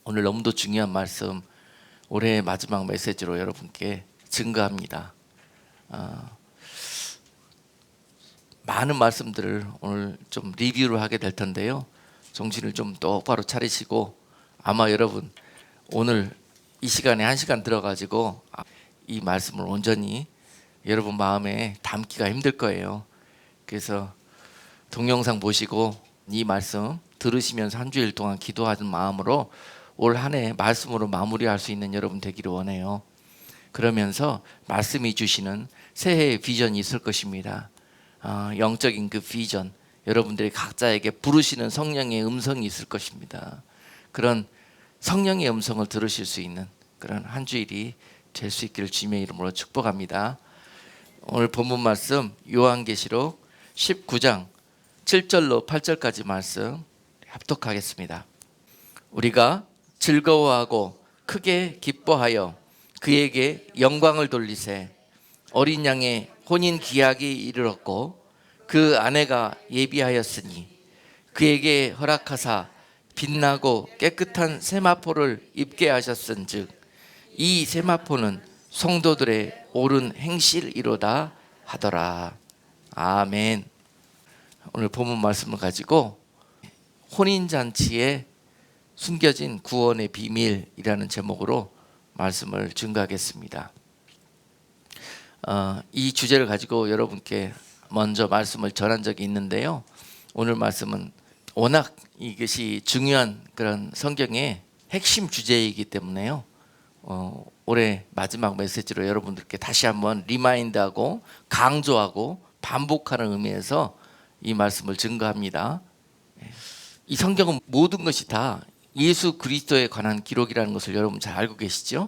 오늘 너무도 중요한 말씀, 올해의 마지막 메시지로 여러분께 증거합니다. 많은 말씀들을 오늘 좀 리뷰를 하게 될 텐데요. 정신을 좀 똑바로 차리시고, 아마 여러분 오늘 이 시간에 1시간 들어가지고 이 말씀을 온전히 여러분 마음에 담기가 힘들 거예요. 그래서 동영상 보시고 이 말씀 들으시면서 한 주일 동안 기도하는 마음으로 올 한 해 말씀으로 마무리할 수 있는 여러분 되기를 원해요. 그러면서 말씀이 주시는 새해의 비전이 있을 것입니다. 영적인 그 비전, 여러분들이 각자에게 부르시는 성령의 음성이 있을 것입니다. 그런 성령의 음성을 들으실 수 있는 그런 한 주일이 될 수 있기를 주님의 이름으로 축복합니다. 오늘 본문 말씀 요한계시록 19장 7절로 8절까지 말씀 합독하겠습니다. 우리가 즐거워하고 크게 기뻐하여 그에게 영광을 돌리세. 어린 양의 혼인 기약이 이르렀고 그 아내가 예비하였으니 그에게 허락하사 빛나고 깨끗한 세마포를 입게 하셨은즉 이 세마포는 성도들의 옳은 행실이로다 하더라. 아멘. 오늘 본문 말씀을 가지고 혼인잔치에 숨겨진 구원의 비밀이라는 제목으로 말씀을 증거하겠습니다. 이 주제를 가지고 여러분께 먼저 말씀을 전한 적이 있는데요. 오늘 말씀은 워낙 이것이 중요한 그런 성경의 핵심 주제이기 때문에요. 올해 마지막 메시지로 여러분들께 다시 한번 리마인드하고 강조하고 반복하는 의미에서 이 말씀을 증거합니다. 이 성경은 모든 것이 다 예수 그리스도에 관한 기록이라는 것을 여러분 잘 알고 계시죠?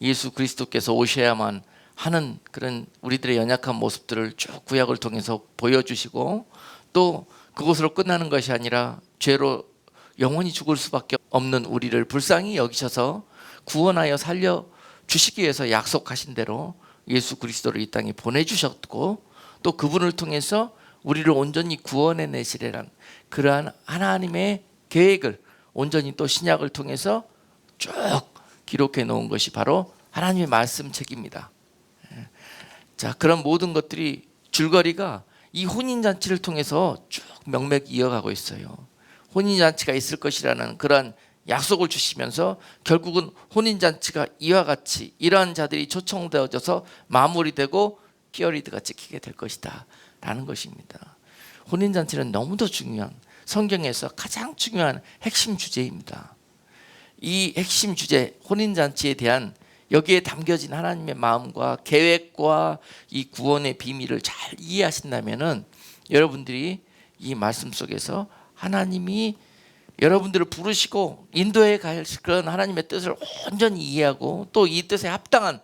예수 그리스도께서 오셔야만 하는 그런 우리들의 연약한 모습들을 쭉 구약을 통해서 보여주시고, 또 그것으로 끝나는 것이 아니라 죄로 영원히 죽을 수밖에 없는 우리를 불쌍히 여기셔서 구원하여 살려주시기 위해서 약속하신 대로 예수 그리스도를 이 땅에 보내주셨고, 또 그분을 통해서 우리를 온전히 구원해내시리란 그러한 하나님의 계획을 온전히 또 신약을 통해서 쭉 기록해 놓은 것이 바로 하나님의 말씀책입니다. 자, 그런 모든 것들이 줄거리가 이 혼인잔치를 통해서 쭉 명맥 이어가고 있어요. 혼인잔치가 있을 것이라는 그러한 약속을 주시면서 결국은 혼인잔치가 이와 같이 이러한 자들이 초청되어져서 마무리되고 피어리드가 찍히게 될 것이다 라는 것입니다. 혼인잔치는 너무도 중요한, 성경에서 가장 중요한 핵심 주제입니다. 이 핵심 주제 혼인잔치에 대한 여기에 담겨진 하나님의 마음과 계획과 이 구원의 비밀을 잘 이해하신다면은 여러분들이 이 말씀 속에서 하나님이 여러분들을 부르시고 인도해 갈 그런 하나님의 뜻을 온전히 이해하고 또 이 뜻에 합당한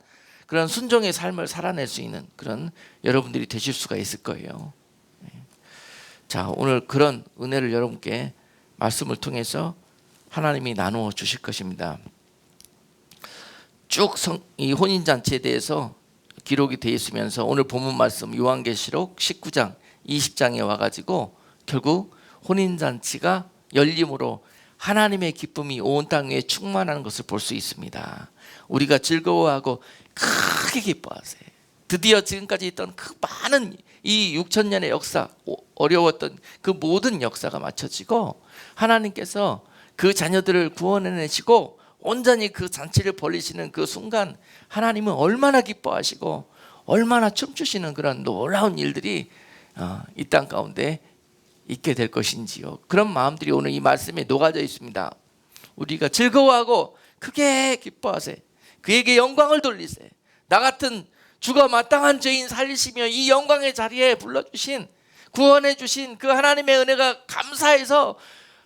그런 순종의 삶을 살아낼 수 있는 그런 여러분들이 되실 수가 있을 거예요. 자, 오늘 그런 은혜를 여러분께 말씀을 통해서 하나님이 나누어 주실 것입니다. 쭉 이 혼인잔치에 대해서 기록이 되어 있으면서 오늘 본문 말씀 요한계시록 19장 20장에 와가지고 결국 혼인잔치가 열림으로 하나님의 기쁨이 온 땅 위에 충만하는 것을 볼 수 있습니다. 우리가 즐거워하고 크게 기뻐하세요. 드디어 지금까지 있던 그 많은 이 6,000년의 역사, 어려웠던 그 모든 역사가 마쳐지고 하나님께서 그 자녀들을 구원해내시고 온전히 그 잔치를 벌이시는 그 순간 하나님은 얼마나 기뻐하시고 얼마나 춤추시는 그런 놀라운 일들이 이 땅 가운데 있게 될 것인지요. 그런 마음들이 오늘 이 말씀에 녹아져 있습니다. 우리가 즐거워하고 크게 기뻐하세. 그에게 영광을 돌리세. 나 같은 죽어 마땅한 죄인 살리시며 이 영광의 자리에 불러주신, 구원해 주신 그 하나님의 은혜가 감사해서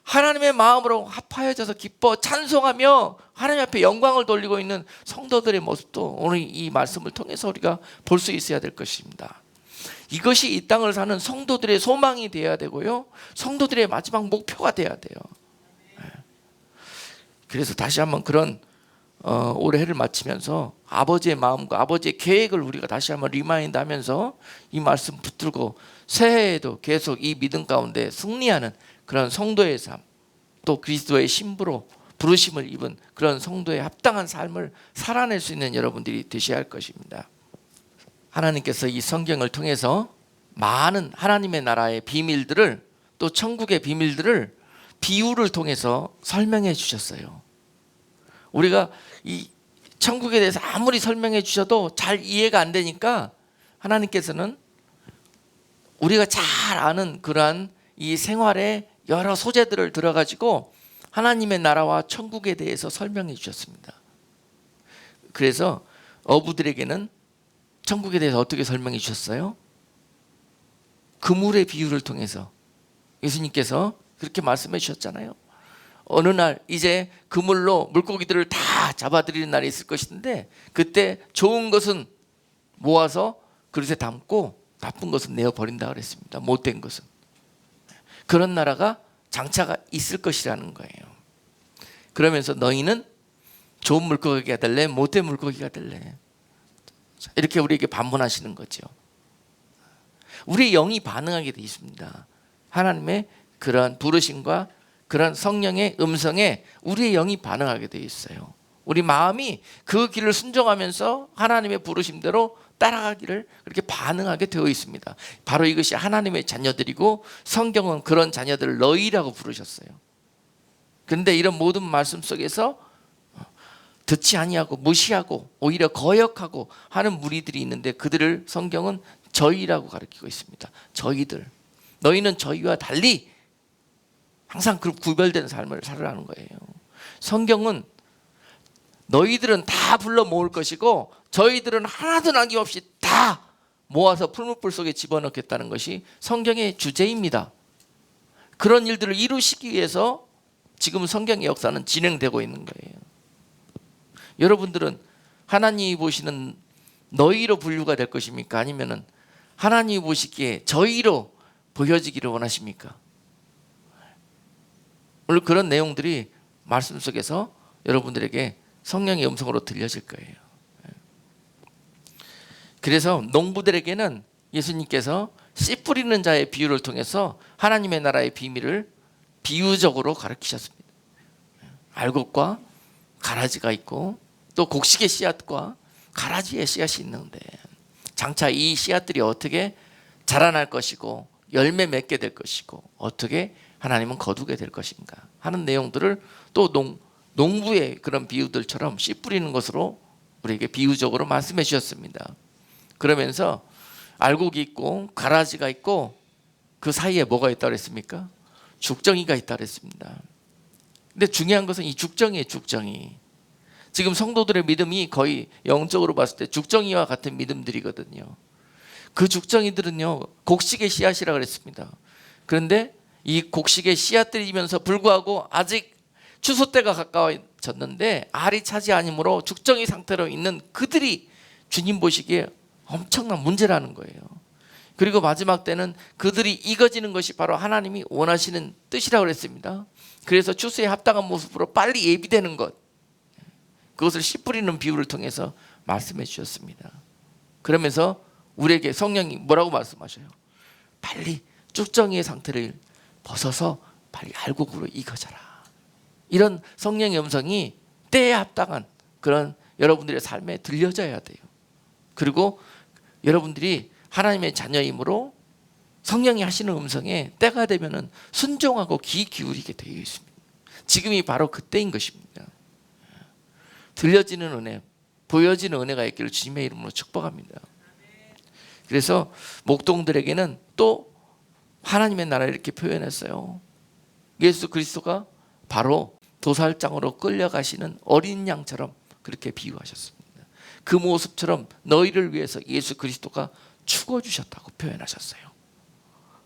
하나님의 마음으로 합하여져서 기뻐 찬송하며 하나님 앞에 영광을 돌리고 있는 성도들의 모습도 오늘 이 말씀을 통해서 우리가 볼 수 있어야 될 것입니다. 이것이 이 땅을 사는 성도들의 소망이 되어야 되고요, 성도들의 마지막 목표가 되어야 돼요. 그래서 다시 한번 그런 올해를 마치면서 아버지의 마음과 아버지의 계획을 우리가 다시 한번 리마인드 하면서 이 말씀 붙들고 새해에도 계속 이 믿음 가운데 승리하는 그런 성도의 삶, 또 그리스도의 신부로 부르심을 입은 그런 성도에 합당한 삶을 살아낼 수 있는 여러분들이 되셔야 할 것입니다. 하나님께서 이 성경을 통해서 많은 하나님의 나라의 비밀들을, 또 천국의 비밀들을 비유를 통해서 설명해 주셨어요. 우리가 이 천국에 대해서 아무리 설명해 주셔도 잘 이해가 안 되니까 하나님께서는 우리가 잘 아는 그러한 이 생활의 여러 소재들을 들어가지고 하나님의 나라와 천국에 대해서 설명해 주셨습니다. 그래서 어부들에게는 천국에 대해서 어떻게 설명해 주셨어요? 그물의 비유를 통해서 예수님께서 그렇게 말씀해 주셨잖아요. 어느 날 이제 그물로 물고기들을 다 잡아들이는 날이 있을 것인데, 그때 좋은 것은 모아서 그릇에 담고 나쁜 것은 내어버린다 그랬습니다. 못된 것은. 그런 나라가 장차가 있을 것이라는 거예요. 그러면서 너희는 좋은 물고기가 될래? 못된 물고기가 될래? 이렇게 우리에게 반문하시는 거죠. 우리 영이 반응하게 되어 있습니다. 하나님의 그런 부르심과 그런 성령의 음성에 우리의 영이 반응하게 되어 있어요. 우리 마음이 그 길을 순종하면서 하나님의 부르심대로 따라가기를 그렇게 반응하게 되어 있습니다. 바로 이것이 하나님의 자녀들이고, 성경은 그런 자녀들을 너희라고 부르셨어요. 그런데 이런 모든 말씀 속에서 듣지 아니하고 무시하고 오히려 거역하고 하는 무리들이 있는데, 그들을 성경은 저희라고 가르치고 있습니다. 저희들. 너희는 저희와 달리 항상 그 구별된 삶을 살아가는 거예요. 성경은 너희들은 다 불러 모을 것이고 저희들은 하나도 남김없이 다 모아서 풀무불 속에 집어넣겠다는 것이 성경의 주제입니다. 그런 일들을 이루시기 위해서 지금 성경의 역사는 진행되고 있는 거예요. 여러분들은 하나님이 보시는 너희로 분류가 될 것입니까? 아니면 하나님이 보시기에 저희로 보여지기를 원하십니까? 오늘 그런 내용들이 말씀 속에서 여러분들에게 성령의 음성으로 들려질 거예요. 그래서 농부들에게는 예수님께서 씨 뿌리는 자의 비유를 통해서 하나님의 나라의 비밀을 비유적으로 가르치셨습니다. 알곡과 가라지가 있고, 또 곡식의 씨앗과 가라지의 씨앗이 있는데, 장차 이 씨앗들이 어떻게 자라날 것이고 열매 맺게 될 것이고 어떻게 하나님은 거두게 될 것인가 하는 내용들을 또 농부의 그런 비유들처럼 씨 뿌리는 것으로 우리에게 비유적으로 말씀해 주셨습니다. 그러면서 알곡이 있고 가라지가 있고 그 사이에 뭐가 있다고 그랬습니까? 죽정이가 있다고 그랬습니다. 근데 중요한 것은 이 죽정이에요. 죽정이. 지금 성도들의 믿음이 거의 영적으로 봤을 때 죽정이와 같은 믿음들이거든요. 그 죽정이들은요, 곡식의 씨앗이라고 그랬습니다. 그런데 이 곡식의 씨앗들이면서 불구하고 아직 추수 때가 가까워졌는데 알이 차지 아니므로 죽정이 상태로 있는 그들이 주님 보시기에 엄청난 문제라는 거예요. 그리고 마지막 때는 그들이 익어지는 것이 바로 하나님이 원하시는 뜻이라고 그랬습니다. 그래서 추수에 합당한 모습으로 빨리 예비되는 것, 그것을 씨 뿌리는 비유를 통해서 말씀해 주셨습니다. 그러면서 우리에게 성령이 뭐라고 말씀하셔요? 빨리 쭉정이의 상태를 벗어서 빨리 알곡으로 익어져라. 이런 성령의 음성이 때에 합당한 그런 여러분들의 삶에 들려져야 돼요. 그리고 여러분들이 하나님의 자녀이므로 성령이 하시는 음성에 때가 되면 순종하고 귀 기울이게 되어 있습니다. 지금이 바로 그때인 것입니다. 들려지는 은혜, 보여지는 은혜가 있기를 주님의 이름으로 축복합니다. 그래서 목동들에게는 또 하나님의 나라를 이렇게 표현했어요. 예수 그리스도가 바로 도살장으로 끌려가시는 어린 양처럼 그렇게 비유하셨습니다. 그 모습처럼 너희를 위해서 예수 그리스도가 죽어주셨다고 표현하셨어요.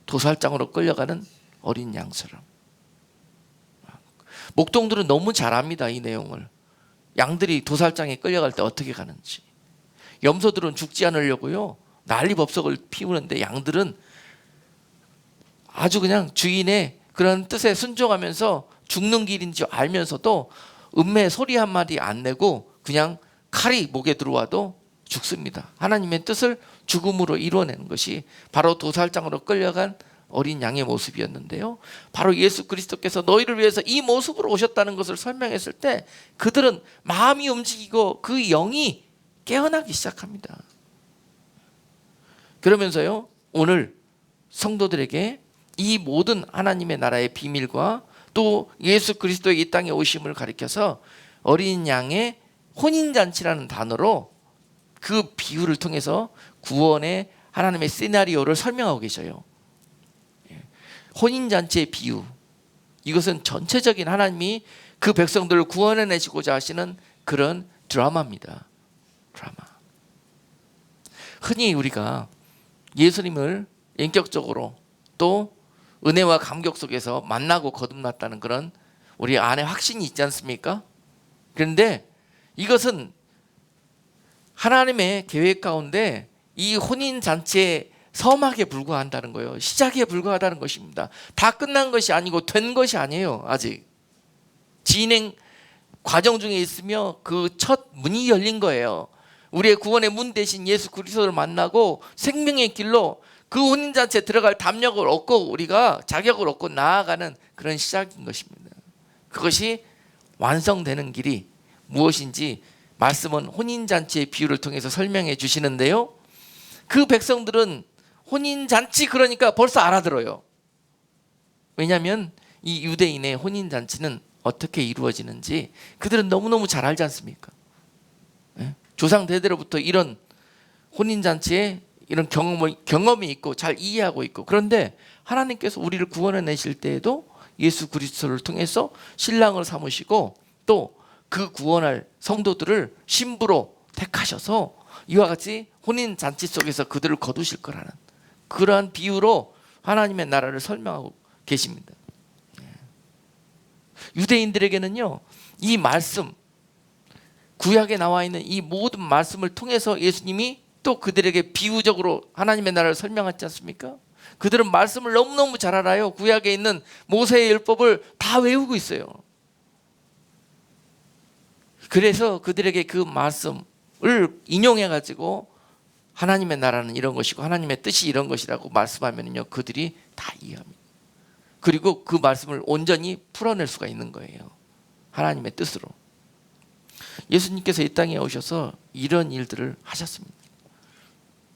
도살장으로 끌려가는 어린 양처럼. 목동들은 너무 잘 압니다. 이 내용을. 양들이 도살장에 끌려갈 때 어떻게 가는지. 염소들은 죽지 않으려고요, 난리법석을 피우는데 양들은 아주 그냥 주인의 그런 뜻에 순종하면서 죽는 길인 줄 알면서도 음매 소리 한마디 안 내고 그냥 칼이 목에 들어와도 죽습니다. 하나님의 뜻을 죽음으로 이루어내는 것이 바로 도살장으로 끌려간 어린 양의 모습이었는데요. 바로 예수 그리스도께서 너희를 위해서 이 모습으로 오셨다는 것을 설명했을 때 그들은 마음이 움직이고 그 영이 깨어나기 시작합니다. 그러면서요, 오늘 성도들에게 이 모든 하나님의 나라의 비밀과 또 예수 그리스도의 이 땅에 오심을 가리켜서 어린 양의 혼인잔치라는 단어로 그 비유를 통해서 구원의 하나님의 시나리오를 설명하고 계셔요. 혼인잔치의 비유, 이것은 전체적인 하나님이 그 백성들을 구원해내시고자 하시는 그런 드라마입니다. 드라마. 흔히 우리가 예수님을 인격적으로 또 은혜와 감격 속에서 만나고 거듭났다는 그런 우리 안에 확신이 있지 않습니까? 그런데 이것은 하나님의 계획 가운데 이 혼인잔치의 서막에 불과한다는 거예요. 시작에 불과하다는 것입니다. 다 끝난 것이 아니고 된 것이 아니에요. 아직 진행 과정 중에 있으며 그 첫 문이 열린 거예요. 우리의 구원의 문 대신 예수 그리스도를 만나고 생명의 길로 그 혼인잔치에 들어갈 담력을 얻고 우리가 자격을 얻고 나아가는 그런 시작인 것입니다. 그것이 완성되는 길이 무엇인지 말씀은 혼인잔치의 비유를 통해서 설명해 주시는데요, 그 백성들은 혼인잔치 그러니까 벌써 알아들어요. 왜냐하면 이 유대인의 혼인잔치는 어떻게 이루어지는지 그들은 너무너무 잘 알지 않습니까? 조상 대대로부터 이런 혼인잔치에 이런 경험이 있고 잘 이해하고 있고, 그런데 하나님께서 우리를 구원해 내실 때에도 예수 그리스도를 통해서 신랑을 삼으시고 또 그 구원할 성도들을 신부로 택하셔서 이와 같이 혼인잔치 속에서 그들을 거두실 거라는 그러한 비유로 하나님의 나라를 설명하고 계십니다. 유대인들에게는요, 이 말씀, 구약에 나와 있는 이 모든 말씀을 통해서 예수님이 또 그들에게 비유적으로 하나님의 나라를 설명하지 않습니까? 그들은 말씀을 너무너무 잘 알아요. 구약에 있는 모세의 율법을 다 외우고 있어요. 그래서 그들에게 그 말씀을 인용해 가지고 하나님의 나라는 이런 것이고 하나님의 뜻이 이런 것이라고 말씀하면요, 그들이 다 이해합니다. 그리고 그 말씀을 온전히 풀어낼 수가 있는 거예요. 하나님의 뜻으로. 예수님께서 이 땅에 오셔서 이런 일들을 하셨습니다.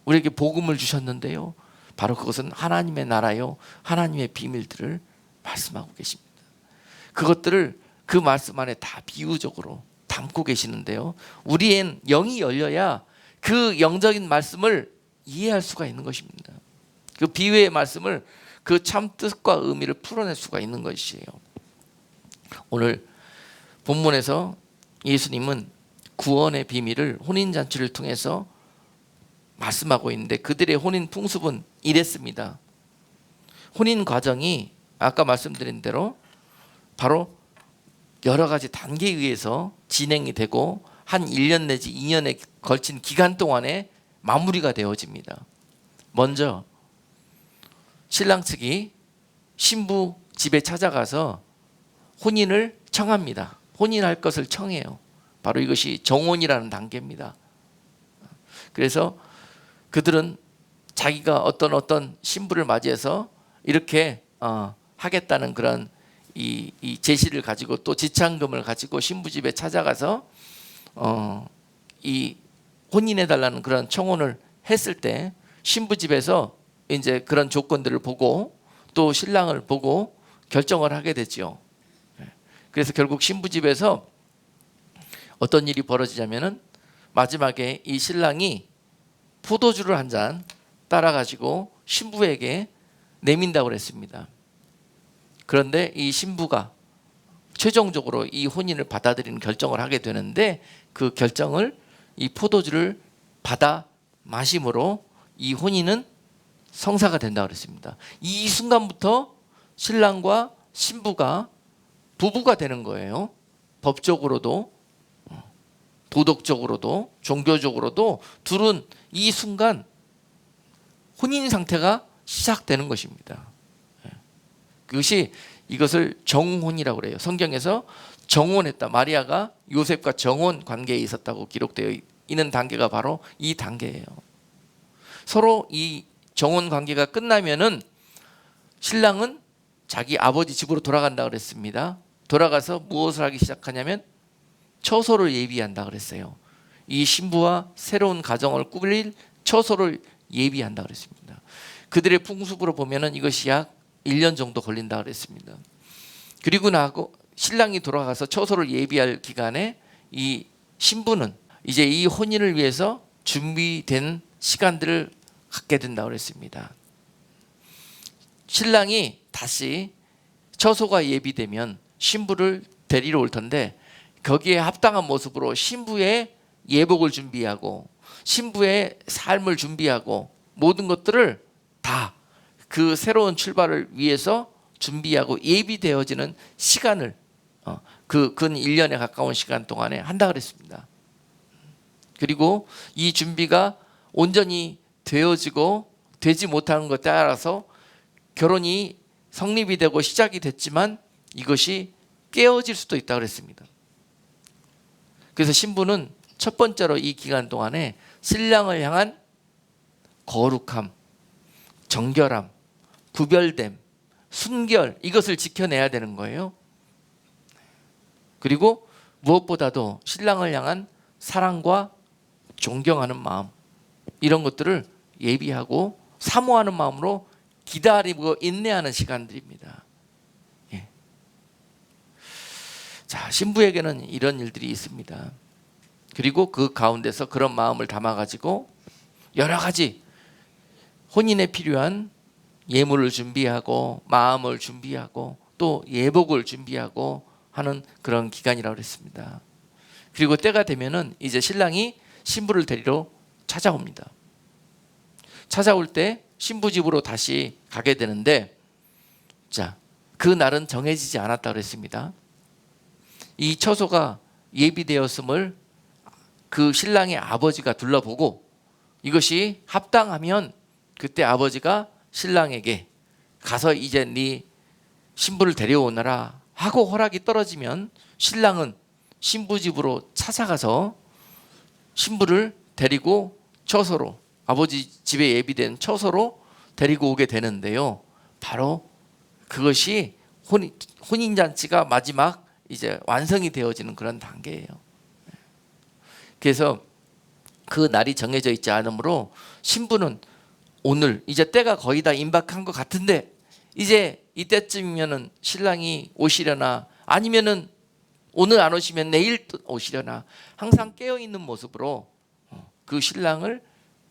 우리에게 복음을 주셨는데요, 바로 그것은 하나님의 나라요, 하나님의 비밀들을 말씀하고 계십니다. 그것들을 그 말씀 안에 다 비유적으로 담고 계시는데요, 우리의 영이 열려야 그 영적인 말씀을 이해할 수가 있는 것입니다. 그 비유의 말씀을 그 참 뜻과 의미를 풀어낼 수가 있는 것이에요. 오늘 본문에서 예수님은 구원의 비밀을 혼인잔치를 통해서 말씀하고 있는데 그들의 혼인 풍습은 이랬습니다. 혼인 과정이 아까 말씀드린 대로 바로 여러 가지 단계에 의해서 진행이 되고 한 1년 내지 2년에 걸친 기간 동안에 마무리가 되어집니다. 먼저 신랑 측이 신부 집에 찾아가서 혼인을 청합니다. 혼인할 것을 청해요. 바로 이것이 정혼이라는 단계입니다. 그래서 그들은 자기가 어떤 신부를 맞이해서 이렇게 하겠다는 그런 이 제시를 가지고 또 지참금을 가지고 신부 집에 찾아가서 이 혼인해 달라는 그런 청혼을 했을 때 신부 집에서 이제 그런 조건들을 보고 또 신랑을 보고 결정을 하게 되죠. 그래서 결국 신부 집에서 어떤 일이 벌어지냐면은 마지막에 이 신랑이 포도주를 한 잔 따라 가지고 신부에게 내민다고 그랬습니다. 그런데 이 신부가 최종적으로 이 혼인을 받아들이는 결정을 하게 되는데 그 결정을 이 포도주를 받아 마심으로 이 혼인은 성사가 된다고 그랬습니다. 이 순간부터 신랑과 신부가 부부가 되는 거예요. 법적으로도 도덕적으로도 종교적으로도 둘은 이 순간 혼인 상태가 시작되는 것입니다. 그것이 이것을 정혼이라고 그래요. 성경에서 정혼했다. 마리아가 요셉과 정혼 관계에 있었다고 기록되어 있는 단계가 바로 이 단계예요. 서로 이 정혼 관계가 끝나면은 신랑은 자기 아버지 집으로 돌아간다 그랬습니다. 돌아가서 무엇을 하기 시작하냐면 처소를 예비한다 그랬어요. 이 신부와 새로운 가정을 꾸릴 처소를 예비한다 그랬습니다. 그들의 풍습으로 보면은 이것이 약 1년 정도 걸린다 그랬습니다. 그리고 나고 신랑이 돌아가서 처소를 예비할 기간에 이 신부는 이제 이 혼인을 위해서 준비된 시간들을 갖게 된다 그랬습니다. 신랑이 다시 처소가 예비되면 신부를 데리러 올 텐데 거기에 합당한 모습으로 신부의 예복을 준비하고 신부의 삶을 준비하고 모든 것들을 다 그 새로운 출발을 위해서 준비하고 예비되어지는 시간을 근 1년에 가까운 시간 동안에 한다 그랬습니다. 그리고 이 준비가 온전히 되어지고 되지 못하는 것에 따라서 결혼이 성립이 되고 시작이 됐지만 이것이 깨어질 수도 있다고 그랬습니다. 그래서 신부는 첫 번째로 이 기간 동안에 신랑을 향한 거룩함, 정결함, 구별됨, 순결 이것을 지켜내야 되는 거예요. 그리고 무엇보다도 신랑을 향한 사랑과 존경하는 마음 이런 것들을 예비하고 사모하는 마음으로 기다리고 인내하는 시간들입니다. 예. 자, 신부에게는 이런 일들이 있습니다. 그리고 그 가운데서 그런 마음을 담아가지고 여러 가지 혼인에 필요한 예물을 준비하고 마음을 준비하고 또 예복을 준비하고 하는 그런 기간이라고 했습니다. 그리고 때가 되면은 이제 신랑이 신부를 데리러 찾아옵니다. 찾아올 때 신부 집으로 다시 가게 되는데 자, 그 날은 정해지지 않았다고 했습니다. 이 처소가 예비되었음을 그 신랑의 아버지가 둘러보고 이것이 합당하면 그때 아버지가 신랑에게 가서 이제 네 신부를 데려오너라 하고 허락이 떨어지면 신랑은 신부 집으로 찾아가서 신부를 데리고 처소로 아버지 집에 예비된 처소로 데리고 오게 되는데요. 바로 그것이 혼인잔치가 마지막 이제 완성이 되어지는 그런 단계예요. 그래서 그 날이 정해져 있지 않으므로 신부는 오늘 이제 때가 거의 다 임박한 것 같은데 이제 이때쯤이면은 신랑이 오시려나 아니면은 오늘 안 오시면 내일 오시려나 항상 깨어있는 모습으로 그 신랑을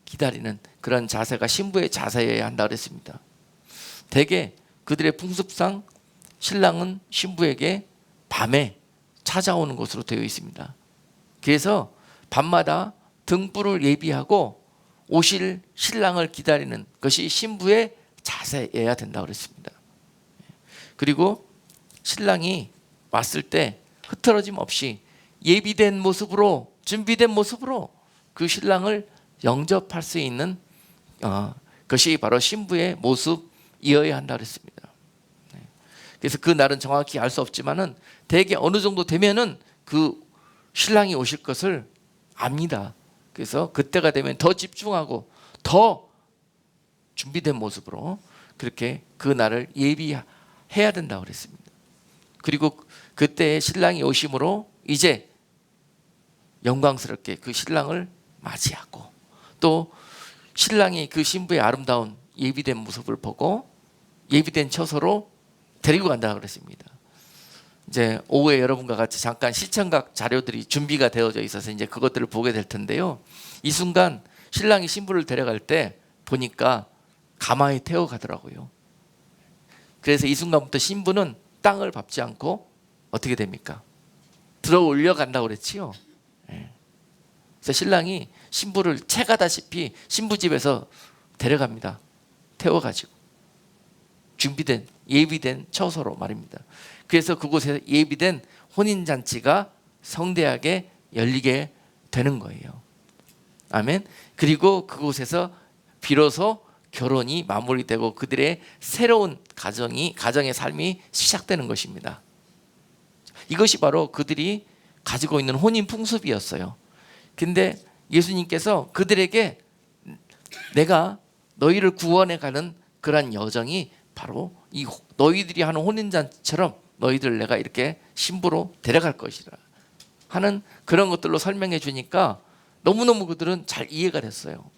기다리는 그런 자세가 신부의 자세여야 한다 그랬습니다. 대개 그들의 풍습상 신랑은 신부에게 밤에 찾아오는 것으로 되어 있습니다. 그래서 밤마다 등불을 예비하고 오실 신랑을 기다리는 것이 신부의 자세여야 된다고 그랬습니다. 그리고 신랑이 왔을 때 흐트러짐 없이 예비된 모습으로 준비된 모습으로 그 신랑을 영접할 수 있는 것이 바로 신부의 모습이어야 한다고 그랬습니다. 그래서 그 날은 정확히 알 수 없지만은 대개 어느 정도 되면은 그 신랑이 오실 것을 압니다. 그래서 그때가 되면 더 집중하고 더 준비된 모습으로 그렇게 그 날을 예비해야 된다고 그랬습니다. 그리고 그때 신랑이 오심으로 이제 영광스럽게 그 신랑을 맞이하고 또 신랑이 그 신부의 아름다운 예비된 모습을 보고 예비된 처소로 데리고 간다고 그랬습니다. 이제 오후에 여러분과 같이 잠깐 시청각 자료들이 준비가 되어져 있어서 이제 그것들을 보게 될 텐데요. 이 순간 신랑이 신부를 데려갈 때 보니까 가마에 태워 가더라고요. 그래서 이 순간부터 신부는 땅을 밟지 않고 어떻게 됩니까? 들어 올려 간다고 그랬지요. 그래서 신랑이 신부를 채가다시피 신부 집에서 데려갑니다. 태워가지고 준비된 예비된 처소로 말입니다. 그래서 그곳에 예비된 혼인잔치가 성대하게 열리게 되는 거예요. 아멘. 그리고 그곳에서 비로소 결혼이 마무리되고 그들의 새로운 가정의 삶이 시작되는 것입니다. 이것이 바로 그들이 가지고 있는 혼인 풍습이었어요. 근데 예수님께서 그들에게 내가 너희를 구원해 가는 그러한 여정이 바로 이 너희들이 하는 혼인잔치처럼 너희들 내가 이렇게 신부로 데려갈 것이라 하는 그런 것들로 설명해 주니까 너무너무 그들은 잘 이해가 됐어요.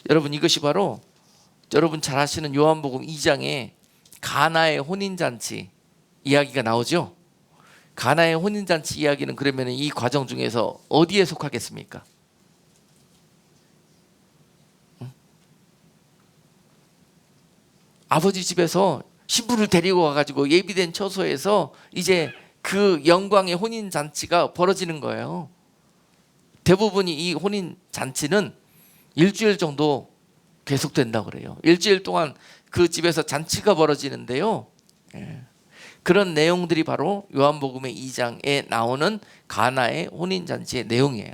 여러분, 이것이 바로 여러분 잘 아시는 요한복음 2장에 가나의 혼인잔치 이야기가 나오죠. 가나의 혼인잔치 이야기는 그러면 이 과정 중에서 어디에 속하겠습니까? 아버지 집에서 신부를 데리고 와가지고 예비된 처소에서 이제 그 영광의 혼인잔치가 벌어지는 거예요. 대부분이 이 혼인잔치는 일주일 정도 계속된다고 그래요. 일주일 동안 그 집에서 잔치가 벌어지는데요. 그런 내용들이 바로 요한복음의 2장에 나오는 가나의 혼인잔치의 내용이에요.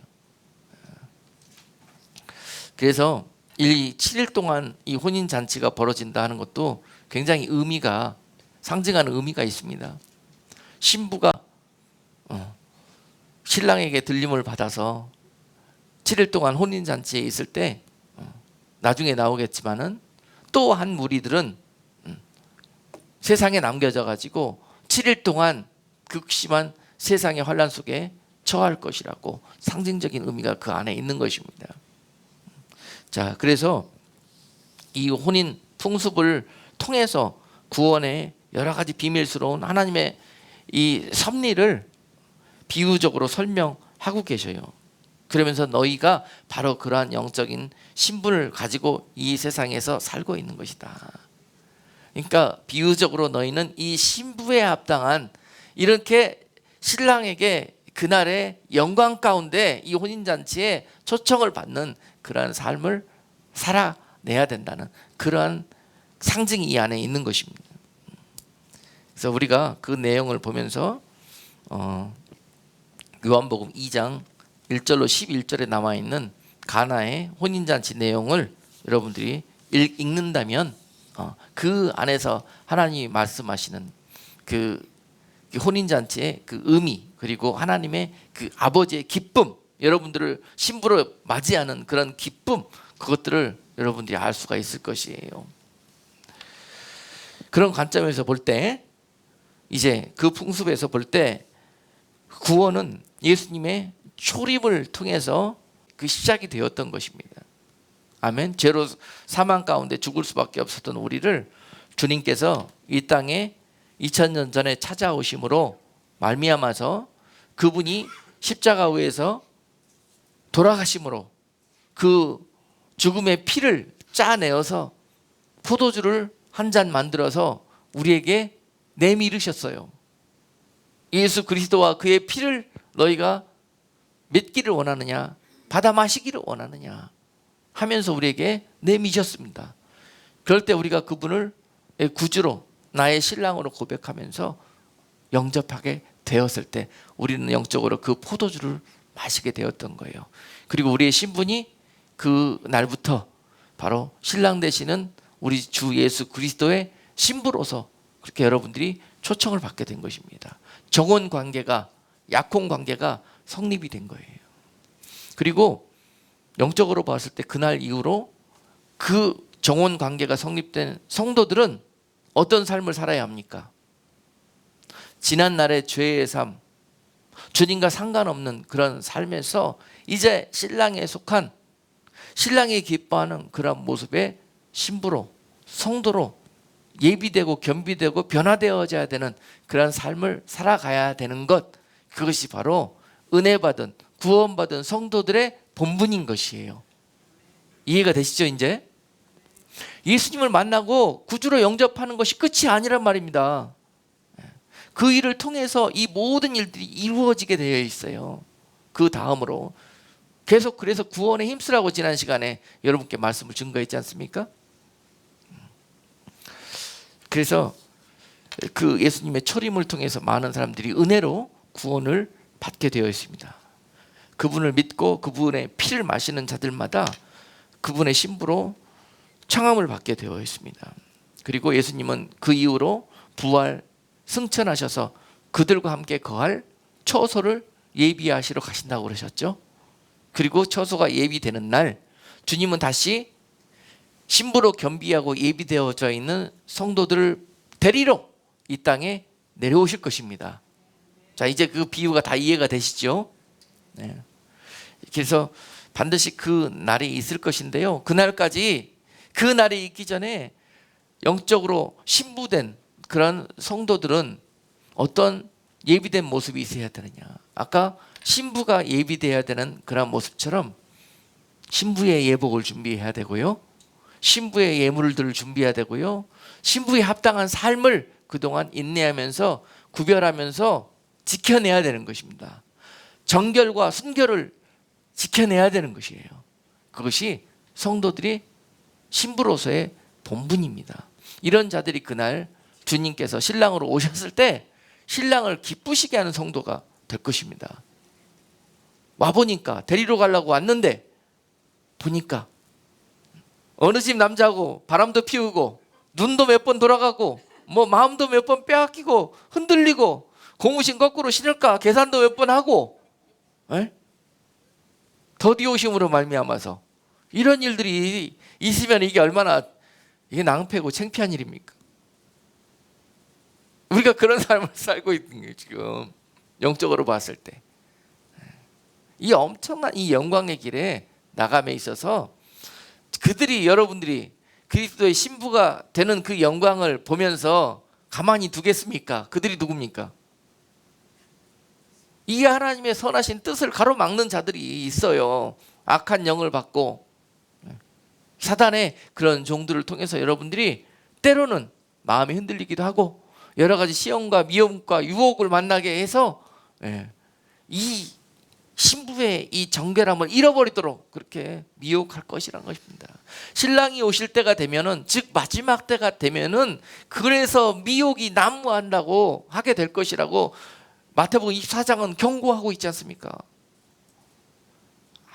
그래서 7일 동안 이 혼인잔치가 벌어진다 하는 것도 굉장히 의미가, 상징하는 의미가 있습니다. 신부가 신랑에게 들림을 받아서 7일 동안 혼인잔치에 있을 때 나중에 나오겠지만은 또 한 무리들은 세상에 남겨져 가지고 7일 동안 극심한 세상의 환란 속에 처할 것이라고 상징적인 의미가 그 안에 있는 것입니다. 자, 그래서 이 혼인 풍습을 통해서 구원의 여러 가지 비밀스러운 하나님의 이 섭리를 비유적으로 설명하고 계셔요. 그러면서 너희가 바로 그러한 영적인 신분을 가지고 이 세상에서 살고 있는 것이다. 그러니까 비유적으로 너희는 이 신부에 합당한, 이렇게 신랑에게 그날의 영광 가운데 이 혼인잔치에 초청을 받는 그러한 삶을 살아내야 된다는 그러한 상징이 이 안에 있는 것입니다. 그래서 우리가 그 내용을 보면서 요한복음 2장 1절로 11절에 남아있는 가나의 혼인잔치 내용을 여러분들이 읽는다면 그 안에서 하나님이 말씀하시는 그 혼인잔치의 그 의미, 그리고 하나님의 그 아버지의 기쁨, 여러분들을 신부로 맞이하는 그런 기쁨, 그것들을 여러분들이 알 수가 있을 것이에요. 그런 관점에서 볼 때, 이제 그 풍습에서 볼 때 구원은 예수님의 초림을 통해서 그 시작이 되었던 것입니다. 아멘. 죄로 사망 가운데 죽을 수밖에 없었던 우리를 주님께서 이 땅에 2000년 전에 찾아오심으로 말미암아서 그분이 십자가 위에서 돌아가심으로 그 죽음의 피를 짜내어서 포도주를 한 잔 만들어서 우리에게 내미르셨어요. 예수 그리스도와 그의 피를 너희가 맺기를 원하느냐, 받아 마시기를 원하느냐 하면서 우리에게 내미셨습니다. 그럴 때 우리가 그분을 구주로, 나의 신랑으로 고백하면서 영접하게 되었을 때 우리는 영적으로 그 포도주를 마시게 되었던 거예요. 그리고 우리의 신분이 그 날부터 바로 신랑 되시는 우리 주 예수 그리스도의 신부로서 그렇게 여러분들이 초청을 받게 된 것입니다. 정혼 관계가, 약혼 관계가 성립이 된 거예요. 그리고 영적으로 봤을 때 그날 이후로 그 정혼 관계가 성립된 성도들은 어떤 삶을 살아야 합니까? 지난날의 죄의 삶, 주님과 상관없는 그런 삶에서 이제 신랑에 속한, 신랑이 기뻐하는 그런 모습의 신부로, 성도로 예비되고 겸비되고 변화되어져야 되는 그런 삶을 살아가야 되는 것, 그것이 바로 은혜받은, 구원받은 성도들의 본분인 것이에요. 이해가 되시죠? 이제 예수님을 만나고 구주로 영접하는 것이 끝이 아니란 말입니다. 그 일을 통해서 이 모든 일들이 이루어지게 되어 있어요. 그 다음으로 계속, 그래서 구원에 힘쓰라고 지난 시간에 여러분께 말씀을 증거했지 않습니까? 그래서 그 예수님의 초림을 통해서 많은 사람들이 은혜로 구원을 받게 되어 있습니다. 그분을 믿고 그분의 피를 마시는 자들마다 그분의 신부로 청함을 받게 되어 있습니다. 그리고 예수님은 그 이후로 부활 승천하셔서 그들과 함께 거할 처소를 예비하시러 가신다고 그러셨죠. 그리고 처소가 예비되는 날 주님은 다시 신부로 겸비하고 예비되어져 있는 성도들을 데리러 이 땅에 내려오실 것입니다. 자, 이제 그 비유가 다 이해가 되시죠? 네. 그래서 반드시 그 날이 있을 것인데요. 그날까지, 그 날이 있기 전에 영적으로 신부된 그런 성도들은 어떤 예비된 모습이 있어야 되느냐. 아까 신부가 예비되어야 되는 그런 모습처럼 신부의 예복을 준비해야 되고요, 신부의 예물들을 준비해야 되고요, 신부에 합당한 삶을 그동안 인내하면서 구별하면서 지켜내야 되는 것입니다. 정결과 순결을 지켜내야 되는 것이에요. 그것이 성도들이 신부로서의 본분입니다. 이런 자들이 그날 주님께서 신랑으로 오셨을 때 신랑을 기쁘시게 하는 성도가 될 것입니다. 와보니까, 데리러 가려고 왔는데 보니까 어느 집 남자고 바람도 피우고 눈도 몇 번 돌아가고 뭐 마음도 몇 번 빼앗기고 흔들리고 고무신 거꾸로 신을까 계산도 몇 번 하고, 더디오심으로 말미암아서 이런 일들이 있으면 이게 얼마나 이게 낭패고 창피한 일입니까? 우리가 그런 삶을 살고 있는 게 지금 영적으로 봤을 때 이 엄청난 이 영광의 길에 나감에 있어서 그들이, 여러분들이 그리스도의 신부가 되는 그 영광을 보면서 가만히 두겠습니까? 그들이 누굽니까? 이 하나님의 선하신 뜻을 가로막는 자들이 있어요. 악한 영을 받고 사단의 그런 종들을 통해서 여러분들이 때로는 마음이 흔들리기도 하고 여러 가지 시험과 미움과 유혹을 만나게 해서 이 신부의 이 정결함을 잃어버리도록 그렇게 미혹할 것이란 것입니다. 신랑이 오실 때가 되면은, 즉 마지막 때가 되면은 그래서 미혹이 난무한다고 하게 될 것이라고 마태복음 24장은 경고하고 있지 않습니까?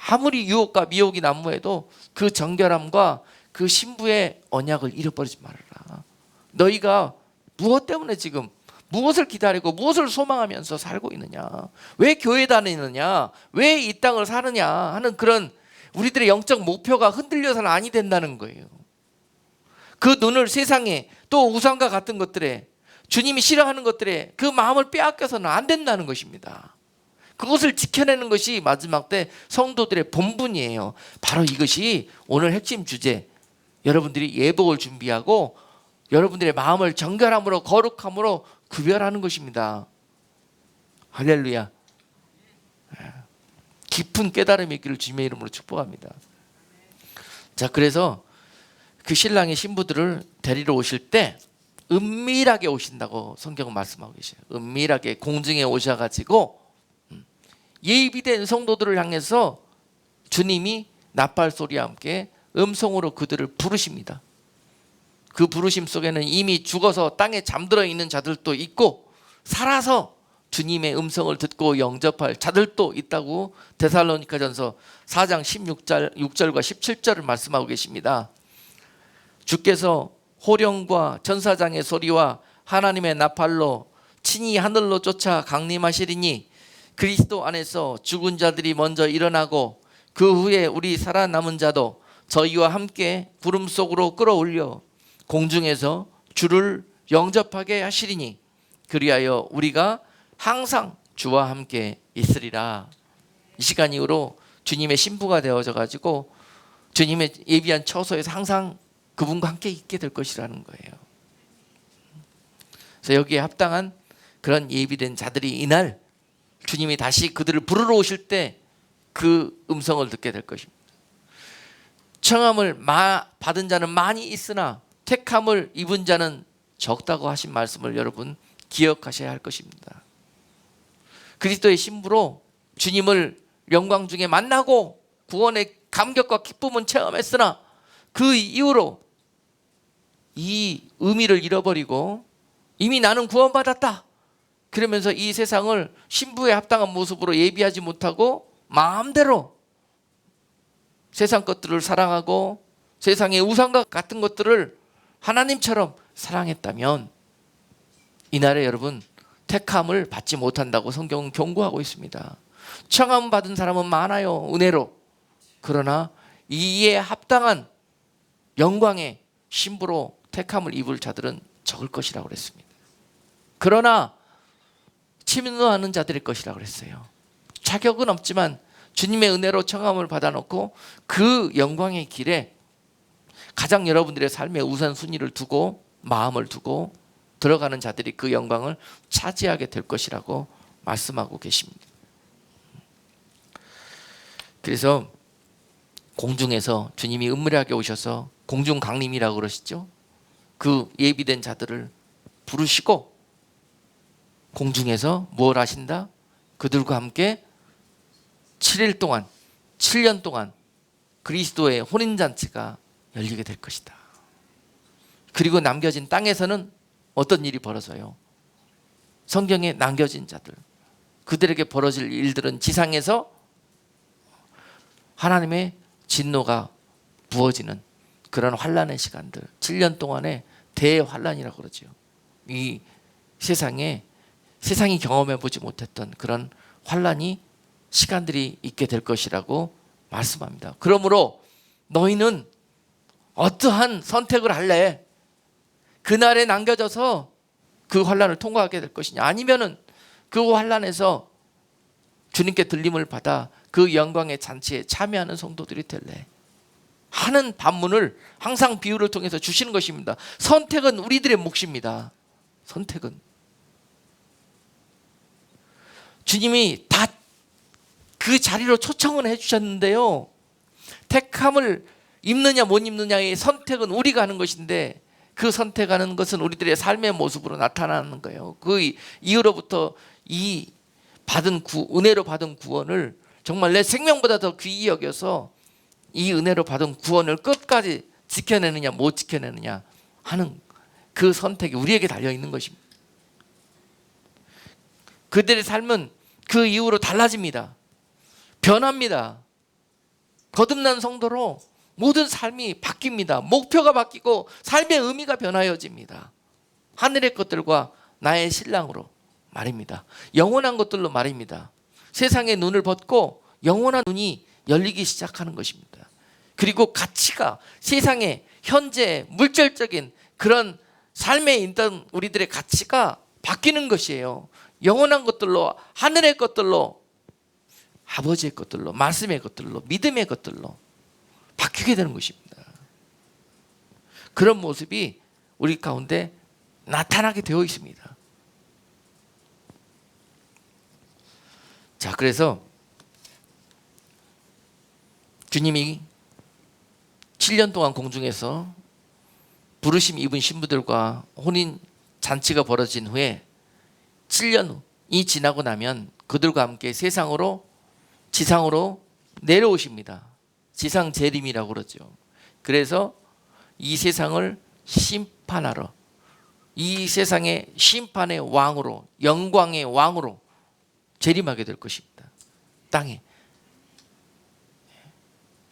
아무리 유혹과 미혹이 난무해도 그 정결함과 그 신부의 언약을 잃어버리지 말아라. 너희가 무엇 때문에 지금 무엇을 기다리고 무엇을 소망하면서 살고 있느냐, 왜 교회 다니느냐, 왜 이 땅을 사느냐 하는 그런 우리들의 영적 목표가 흔들려서는 아니 된다는 거예요. 그 눈을 세상에 또 우상과 같은 것들에, 주님이 싫어하는 것들에 그 마음을 빼앗겨서는 안 된다는 것입니다. 그것을 지켜내는 것이 마지막 때 성도들의 본분이에요. 바로 이것이 오늘 핵심 주제, 여러분들이 예복을 준비하고 여러분들의 마음을 정결함으로 거룩함으로 구별하는 것입니다. 할렐루야. 깊은 깨달음이 있기를 주님의 이름으로 축복합니다. 자, 그래서 그 신랑의 신부들을 데리러 오실 때 은밀하게 오신다고 성경은 말씀하고 계셔요. 은밀하게 공중에 오셔가지고 예비된 성도들을 향해서 주님이 나팔 소리와 함께 음성으로 그들을 부르십니다. 그 부르심 속에는 이미 죽어서 땅에 잠들어 있는 자들도 있고 살아서 주님의 음성을 듣고 영접할 자들도 있다고 데살로니가전서 4장 6절과 17절을 말씀하고 계십니다. 주께서 호령과 천사장의 소리와 하나님의 나팔로 친히 하늘로 쫓아 강림하시리니 그리스도 안에서 죽은 자들이 먼저 일어나고 그 후에 우리 살아남은 자도 저희와 함께 구름 속으로 끌어올려 공중에서 주를 영접하게 하시리니 그리하여 우리가 항상 주와 함께 있으리라. 이 시간 이후로 주님의 신부가 되어져 가지고 주님의 예비한 처소에서 항상 그분과 함께 있게 될 것이라는 거예요. 그래서 여기에 합당한 그런 예비된 자들이 이날 주님이 다시 그들을 부르러 오실 때 그 음성을 듣게 될 것입니다. 청함을 받은 자는 많이 있으나 택함을 입은 자는 적다고 하신 말씀을 여러분 기억하셔야 할 것입니다. 그리스도의 신부로 주님을 영광 중에 만나고 구원의 감격과 기쁨은 체험했으나 그 이후로 이 의미를 잃어버리고 이미 나는 구원받았다 그러면서 이 세상을 신부에 합당한 모습으로 예비하지 못하고 마음대로 세상 것들을 사랑하고 세상의 우상과 같은 것들을 하나님처럼 사랑했다면 이날에 여러분 택함을 받지 못한다고 성경은 경고하고 있습니다. 청함 받은 사람은 많아요, 은혜로. 그러나 이에 합당한 영광의 신부로 택함을 입을 자들은 적을 것이라고 그랬습니다. 그러나 침노하는 자들의 것이라고 그랬어요. 자격은 없지만 주님의 은혜로 청함을 받아놓고 그 영광의 길에 가장 여러분들의 삶의 우선순위를 두고 마음을 두고 들어가는 자들이 그 영광을 차지하게 될 것이라고 말씀하고 계십니다. 그래서 공중에서 주님이 은밀하게 오셔서 공중 강림이라고 그러시죠. 그 예비된 자들을 부르시고 공중에서 뭘 하신다? 그들과 함께 7일 동안 7년 동안 그리스도의 혼인잔치가 열리게 될 것이다. 그리고 남겨진 땅에서는 어떤 일이 벌어져요? 성경에 남겨진 자들, 그들에게 벌어질 일들은 지상에서 하나님의 진노가 부어지는 그런 환난의 시간들, 7년 동안의 대환난이라고 그러죠. 이 세상이 경험해 보지 못했던 그런 환난이 시간들이 있게 될 것이라고 말씀합니다. 그러므로 너희는 어떠한 선택을 할래? 그날에 남겨져서 그 환난을 통과하게 될 것이냐, 아니면은 그 환난에서 주님께 들림을 받아 그 영광의 잔치에 참여하는 성도들이 될래? 하는 반문을 항상 비유를 통해서 주시는 것입니다. 선택은 우리들의 몫입니다. 선택은 주님이 다 그 자리로 초청을 해주셨는데요, 택함을 입느냐 못 입느냐의 선택은 우리가 하는 것인데, 그 선택하는 것은 우리들의 삶의 모습으로 나타나는 거예요. 그 이후로부터 이 은혜로 받은 구원을 정말 내 생명보다 더 귀히 여겨서 이 은혜로 받은 구원을 끝까지 지켜내느냐 못 지켜내느냐 하는 그 선택이 우리에게 달려있는 것입니다. 그들의 삶은 그 이후로 달라집니다. 변합니다. 거듭난 성도로 모든 삶이 바뀝니다. 목표가 바뀌고 삶의 의미가 변하여집니다. 하늘의 것들과 나의 신랑으로 말입니다. 영원한 것들로 말입니다. 세상의 눈을 벗고 영원한 눈이 열리기 시작하는 것입니다. 그리고 가치가 세상의 현재 물질적인 그런 삶에 있던 우리들의 가치가 바뀌는 것이에요. 영원한 것들로, 하늘의 것들로, 아버지의 것들로, 말씀의 것들로, 믿음의 것들로 바뀌게 되는 것입니다. 그런 모습이 우리 가운데 나타나게 되어 있습니다. 자, 그래서 주님이 7년 동안 공중에서 부르심 입은 신부들과 혼인 잔치가 벌어진 후에 7년이 지나고 나면 그들과 함께 지상으로 내려오십니다. 지상 재림이라고 그러죠. 그래서 이 세상을 심판하러, 이 세상의 심판의 왕으로, 영광의 왕으로 재림하게 될 것입니다. 땅에.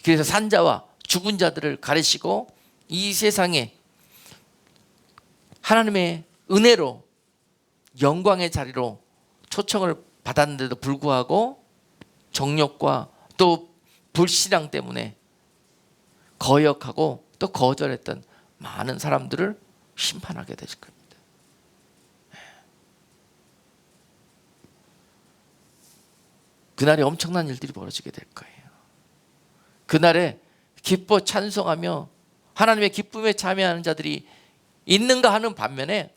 그래서 산자와 죽은 자들을 가리시고 이 세상에 하나님의 은혜로 영광의 자리로 초청을 받았는데도 불구하고 정욕과 또 불신앙 때문에 거역하고 또 거절했던 많은 사람들을 심판하게 되실 겁니다. 그날에 엄청난 일들이 벌어지게 될 거예요. 그날에 기뻐 찬송하며 하나님의 기쁨에 참여하는 자들이 있는가 하는 반면에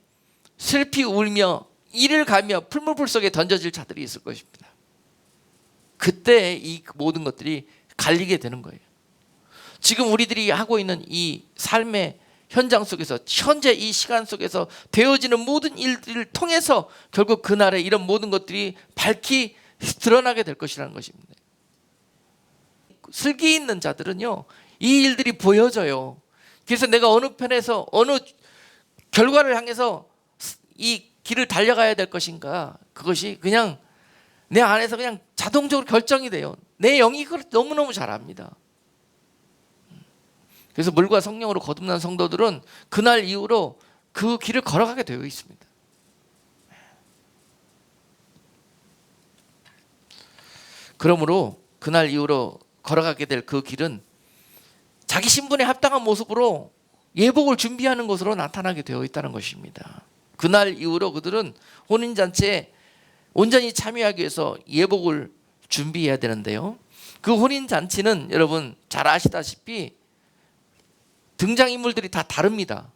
슬피 울며 이를 가며 풀무불 속에 던져질 자들이 있을 것입니다. 그때 이 모든 것들이 갈리게 되는 거예요. 지금 우리들이 하고 있는 이 삶의 현장 속에서, 현재 이 시간 속에서 되어지는 모든 일들을 통해서 결국 그날에 이런 모든 것들이 밝히 드러나게 될 것이라는 것입니다. 슬기 있는 자들은요, 이 일들이 보여져요. 그래서 내가 어느 편에서 어느 결과를 향해서 이 길을 달려가야 될 것인가, 그것이 그냥 내 안에서 그냥 자동적으로 결정이 돼요. 내 영이 그걸 너무너무 잘 압니다. 그래서 물과 성령으로 거듭난 성도들은 그날 이후로 그 길을 걸어가게 되어 있습니다. 그러므로 그날 이후로 걸어가게 될 그 길은 자기 신분에 합당한 모습으로 예복을 준비하는 것으로 나타나게 되어 있다는 것입니다. 그날 이후로 그들은 혼인잔치에 온전히 참여하기 위해서 예복을 준비해야 되는데요, 그 혼인잔치는 여러분 잘 아시다시피 등장인물들이 다 다릅니다.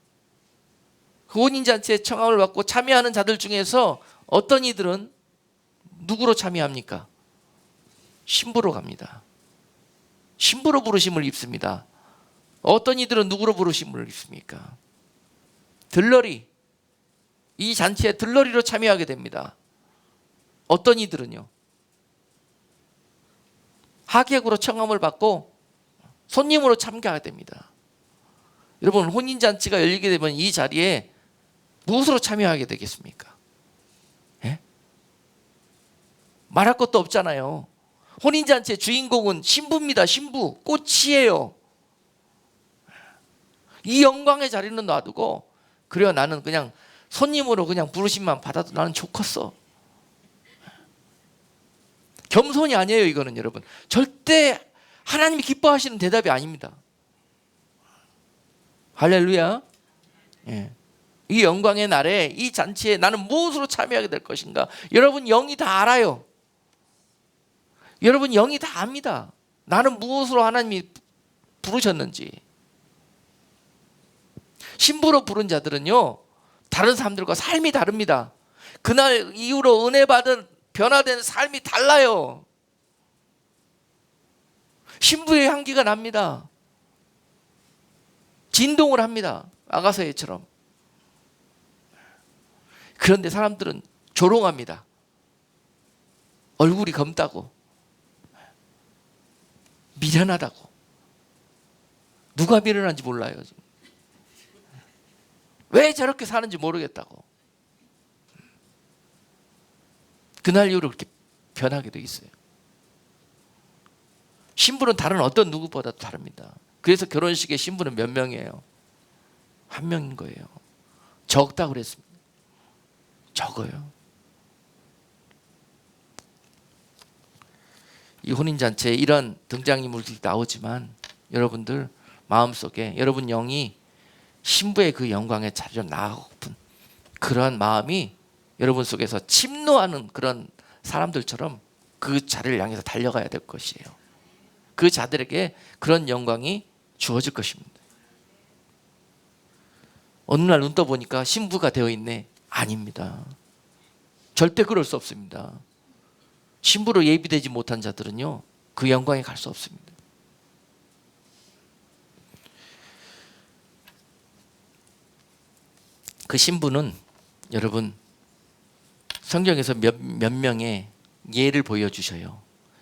그 혼인잔치에 청함을 받고 참여하는 자들 중에서 어떤 이들은 누구로 참여합니까? 신부로 갑니다. 신부로 부르심을 입습니다. 어떤 이들은 누구로 부르심을 입습니까? 들러리, 이 잔치에 들러리로 참여하게 됩니다. 어떤 이들은요, 하객으로 청함을 받고 손님으로 참가하게 됩니다. 여러분, 혼인잔치가 열리게 되면 이 자리에 무엇으로 참여하게 되겠습니까? 예? 말할 것도 없잖아요. 혼인잔치의 주인공은 신부입니다. 신부, 꽃이에요. 이 영광의 자리는 놔두고, 그래요, 나는 그냥 손님으로 그냥 부르심만 받아도 나는 좋겠어. 겸손이 아니에요. 이거는 여러분 절대 하나님이 기뻐하시는 대답이 아닙니다. 할렐루야. 예. 이 영광의 날에, 이 잔치에 나는 무엇으로 참여하게 될 것인가? 여러분 영이 다 알아요. 여러분 영이 다 압니다. 나는 무엇으로 하나님이 부르셨는지. 신부로 부른 자들은요, 다른 사람들과 삶이 다릅니다. 그날 이후로 은혜 받은 변화된 삶이 달라요. 신부의 향기가 납니다. 진동을 합니다. 아가서예처럼. 그런데 사람들은 조롱합니다. 얼굴이 검다고, 미련하다고. 누가 미련한지 몰라요. 왜 저렇게 사는지 모르겠다고. 그날 이후로 그렇게 변하게 돼 있어요. 신부는 다른 어떤 누구보다도 다릅니다. 그래서 결혼식에 신부는 몇 명이에요? 한 명인 거예요. 적다고 그랬습니다. 적어요. 이 혼인잔치에 이런 등장인물들이 나오지만 여러분들 마음속에 여러분 영이 신부의 그 영광에 자리로 나가고픈 그러한 마음이 여러분 속에서 침노하는 그런 사람들처럼 그 자리를 향해서 달려가야 될 것이에요. 그 자들에게 그런 영광이 주어질 것입니다. 어느 날 눈 떠보니까 신부가 되어 있네. 아닙니다. 절대 그럴 수 없습니다. 신부로 예비되지 못한 자들은요, 그 영광에 갈 수 없습니다. 그 신부는 여러분 성경에서 몇 명의 예를 보여주셔요.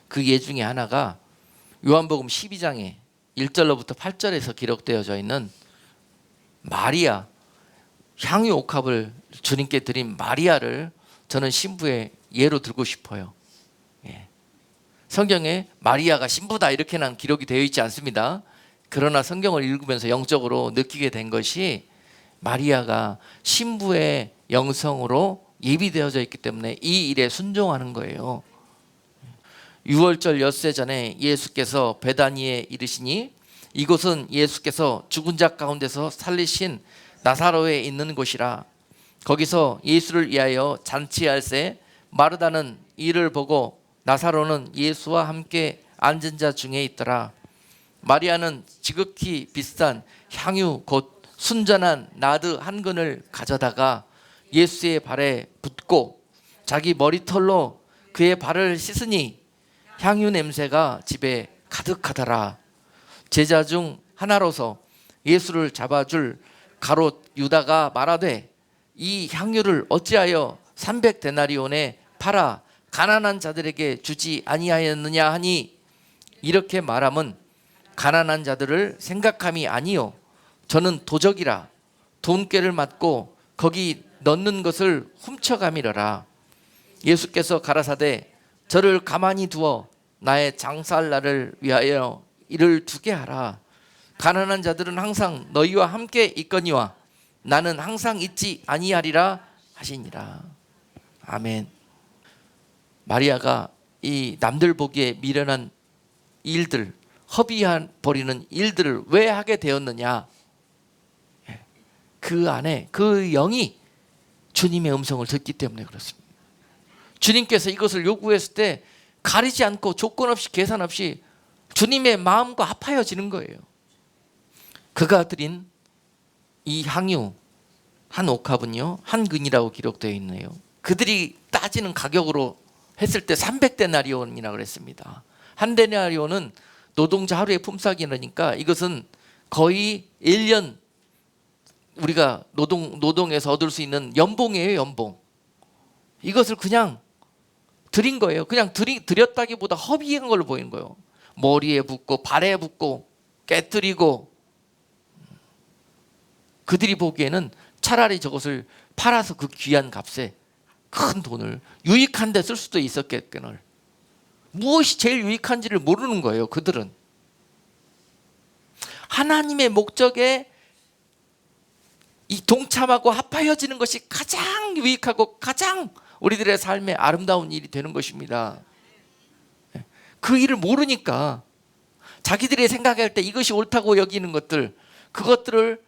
그 예 중에 하나가 요한복음 12장에 1절로부터 8절에서 기록되어져 있는 마리아, 향유 옥합을 주님께 드린 마리아를 저는 신부의 예로 들고 싶어요. 예. 성경에 마리아가 신부다 이렇게는 기록이 되어 있지 않습니다. 그러나 성경을 읽으면서 영적으로 느끼게 된 것이 마리아가 신부의 영성으로 예비되어져 있기 때문에 이 일에 순종하는 거예요. 6월절 엿새 전에 예수께서 베다니에 이르시니 이곳은 예수께서 죽은 자 가운데서 살리신 나사로에 있는 곳이라. 거기서 예수를 위하여 잔치할새 마르다는 이를 보고 나사로는 예수와 함께 앉은 자 중에 있더라. 마리아는 지극히 비싼 향유 곧 순전한 나드 한 근을 가져다가 예수의 발에 붓고 자기 머리털로 그의 발을 씻으니 향유 냄새가 집에 가득하더라. 제자 중 하나로서 예수를 잡아줄 가롯 유다가 말하되 이 향유를 어찌하여 300데나리온에 팔아 가난한 자들에게 주지 아니하였느냐 하니, 이렇게 말함은 가난한 자들을 생각함이 아니요 저는 도적이라 돈꾀를 맞고 거기 넣는 것을 훔쳐가미러라. 예수께서 가라사대 저를 가만히 두어 나의 장사할 날을 위하여 이를 두게 하라. 가난한 자들은 항상 너희와 함께 있거니와 나는 항상 있지 아니하리라 하시니라. 아멘. 마리아가 이 남들 보기에 미련한 일들, 허비한 버리는 일들을 왜 하게 되었느냐? 그 안에 그 영이 주님의 음성을 듣기 때문에 그렇습니다. 주님께서 이것을 요구했을 때 가리지 않고 조건 없이 계산 없이 주님의 마음과 합하여지는 거예요. 그가 드린 이 향유 한 옥합은요, 한 근이라고 기록되어 있네요. 그들이 따지는 가격으로 했을 때 300데나리온이라고 그랬습니다. 한 데나리온은 노동자 하루의 품삯이니까 이것은 거의 1년 우리가 노동에서 얻을 수 있는 연봉이에요, 연봉. 이것을 그냥 드린 거예요. 그냥 드렸다기보다 허비한 걸로 보이는 거예요. 머리에 붓고 발에 붓고 깨뜨리고. 그들이 보기에는 차라리 저것을 팔아서 그 귀한 값에 큰 돈을 유익한 데 쓸 수도 있었겠거늘. 무엇이 제일 유익한지를 모르는 거예요, 그들은. 하나님의 목적에 이 동참하고 합하여지는 것이 가장 유익하고 가장 우리들의 삶에 아름다운 일이 되는 것입니다. 그 일을 모르니까 자기들이 생각할 때 이것이 옳다고 여기는 것들, 그것들을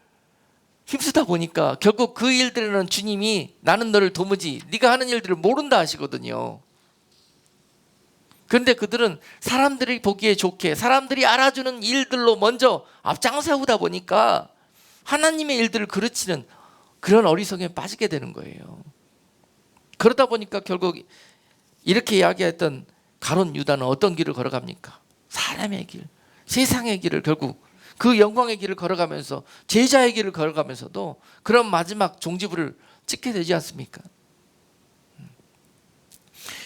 힘쓰다 보니까 결국 그 일들에는 주님이 나는 너를 도무지 네가 하는 일들을 모른다 하시거든요. 그런데 그들은 사람들이 보기에 좋게 사람들이 알아주는 일들로 먼저 앞장서다 보니까 하나님의 일들을 그르치는 그런 어리석음에 빠지게 되는 거예요. 그러다 보니까 결국 이렇게 이야기했던 가룟 유다는 어떤 길을 걸어갑니까? 사람의 길, 세상의 길을 결국 그 영광의 길을 걸어가면서 제자의 길을 걸어가면서도 그런 마지막 종지부를 찍게 되지 않습니까?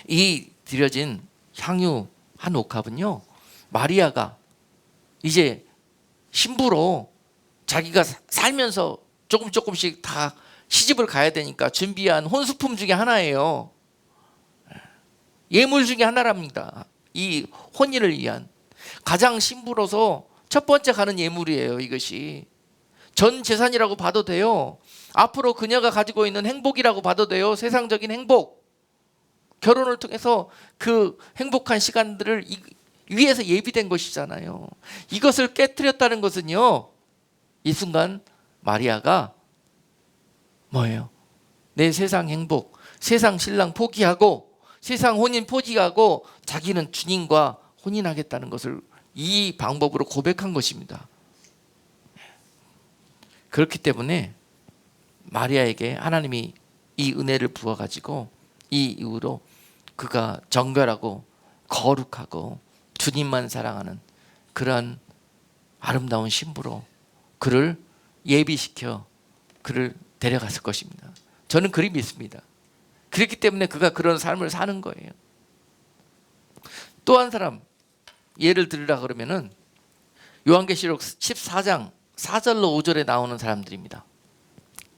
이 드려진 향유 한 옥합은요, 마리아가 이제 신부로 자기가 살면서 조금씩 다 시집을 가야 되니까 준비한 혼수품 중에 하나예요. 예물 중에 하나랍니다. 이 혼인을 위한 가장 신부로서 첫 번째 가는 예물이에요. 이것이 전 재산이라고 봐도 돼요. 앞으로 그녀가 가지고 있는 행복이라고 봐도 돼요. 세상적인 행복, 결혼을 통해서 그 행복한 시간들을 위해서 예비된 것이잖아요. 이것을 깨뜨렸다는 것은요, 이 순간 마리아가 뭐예요? 내 세상 행복, 세상 신랑 포기하고 세상 혼인 포기하고 자기는 주님과 혼인하겠다는 것을 이 방법으로 고백한 것입니다. 그렇기 때문에 마리아에게 하나님이 이 은혜를 부어가지고 이 이후로 그가 정결하고 거룩하고 주님만 사랑하는 그러한 아름다운 신부로 그를 예비시켜 그를 데려갔을 것입니다. 저는 그리 믿습니다. 그렇기 때문에 그가 그런 삶을 사는 거예요. 또 한 사람 예를 들으라 그러면은 요한계시록 14장 4절로 5절에 나오는 사람들입니다.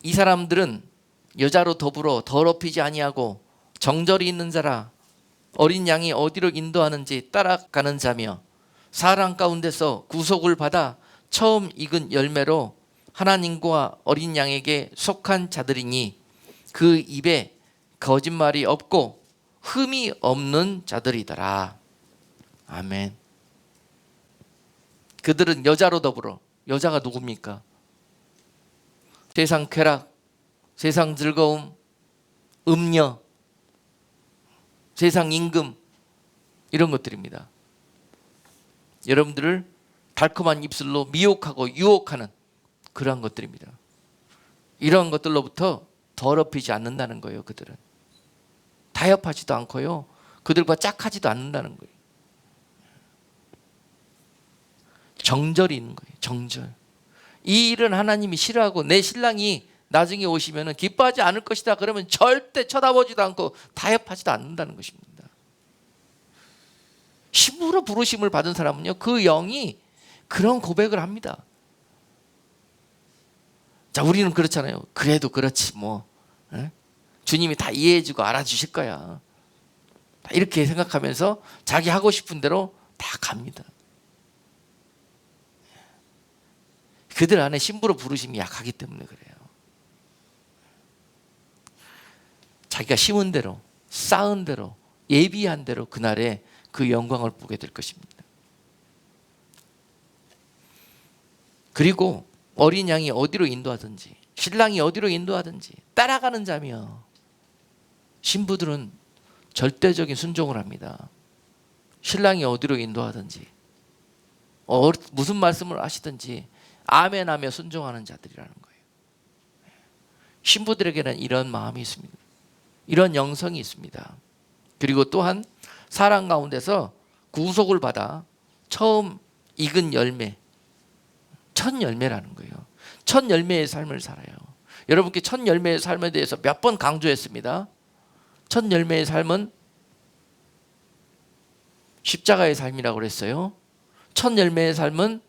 이 사람들은 여자로 더불어 더럽히지 아니하고 정절이 있는 자라, 어린 양이 어디로 인도하는지 따라가는 자며 사랑 가운데서 구속을 받아 처음 익은 열매로 하나님과 어린 양에게 속한 자들이니 그 입에 거짓말이 없고 흠이 없는 자들이더라. 아멘. 그들은 여자로 더불어, 여자가 누굽니까? 세상 쾌락, 세상 즐거움, 음녀, 세상 임금, 이런 것들입니다. 여러분들을 달콤한 입술로 미혹하고 유혹하는 그러한 것들입니다. 이러한 것들로부터 더럽히지 않는다는 거예요. 그들은 타협하지도 않고요, 그들과 짝하지도 않는다는 거예요. 정절이 있는 거예요. 정절. 이 일은 하나님이 싫어하고 내 신랑이 나중에 오시면 기뻐하지 않을 것이다 그러면 절대 쳐다보지도 않고 타협하지도 않는다는 것입니다. 신부로 부르심을 받은 사람은요, 그 영이 그런 고백을 합니다. 자, 우리는 그렇잖아요. 그래도 그렇지 뭐, 주님이 다 이해해주고 알아주실 거야, 이렇게 생각하면서 자기 하고 싶은 대로 다 갑니다. 그들 안에 신부로 부르심이 약하기 때문에 그래요. 자기가 심은 대로, 쌓은 대로, 예비한 대로 그날에 그 영광을 보게 될 것입니다. 그리고 어린 양이 어디로 인도하든지 신랑이 어디로 인도하든지 따라가는 자며 신부들은 절대적인 순종을 합니다. 신랑이 어디로 인도하든지 무슨 말씀을 하시든지 아멘하며 순종하는 자들이라는 거예요. 신부들에게는 이런 마음이 있습니다. 이런 영성이 있습니다. 그리고 또한 사랑 가운데서 구속을 받아 처음 익은 열매, 첫 열매라는 거예요. 첫 열매의 삶을 살아요. 여러분께 첫 열매의 삶에 대해서 몇 번 강조했습니다. 첫 열매의 삶은 십자가의 삶이라고 그랬어요. 첫 열매의 삶은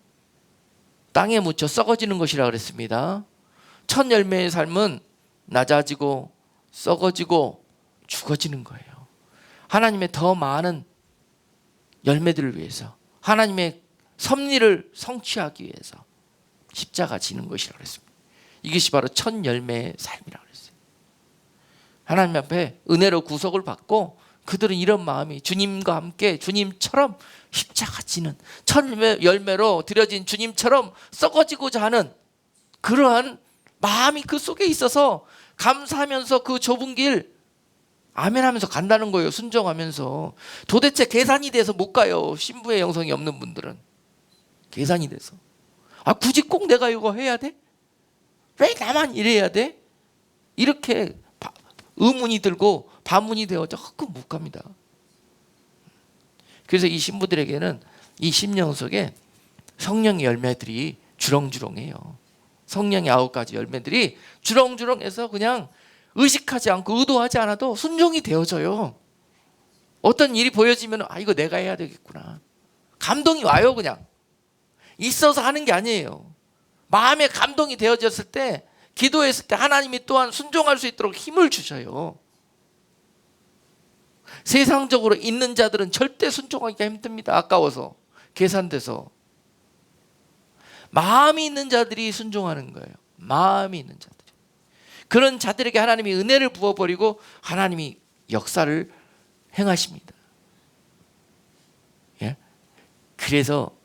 땅에 묻혀 썩어지는 것이라고 그랬습니다. 첫 열매의 삶은 낮아지고 썩어지고 죽어지는 거예요. 하나님의 더 많은 열매들을 위해서, 하나님의 섭리를 성취하기 위해서 십자가 지는 것이라고 그랬습니다. 이것이 바로 첫 열매의 삶이라고 그랬어요. 하나님 앞에 은혜로 구속을 받고 그들은 이런 마음이 주님과 함께 주님처럼 십자가 지는 첫 열매로 드려진 주님처럼 썩어지고자 하는 그러한 마음이 그 속에 있어서 감사하면서 그 좁은 길 아멘하면서 간다는 거예요. 순종하면서. 도대체 계산이 돼서 못 가요. 신부의 영성이 없는 분들은. 계산이 돼서. 굳이 꼭 내가 이거 해야 돼? 왜 나만 이래야 돼? 이렇게 의문이 들고 반문이 되어서 헛금 못 갑니다. 그래서 이 신부들에게는 이 심령 속에 성령의 열매들이 주렁주렁해요. 성령의 9가지 열매들이 주렁주렁해서 그냥 의식하지 않고 의도하지 않아도 순종이 되어져요. 어떤 일이 보여지면 이거 내가 해야 되겠구나. 감동이 와요. 그냥 있어서 하는 게 아니에요. 마음에 감동이 되어졌을 때, 기도했을 때 하나님이 또한 순종할 수 있도록 힘을 주셔요. 세상적으로 있는 자들은 절대 순종하기가 힘듭니다. 아까워서, 계산돼서. 마음이 있는 자들이 순종하는 거예요. 마음이 있는 자들. 그런 자들에게 하나님이 은혜를 부어버리고 하나님이 역사를 행하십니다. 예? 그래서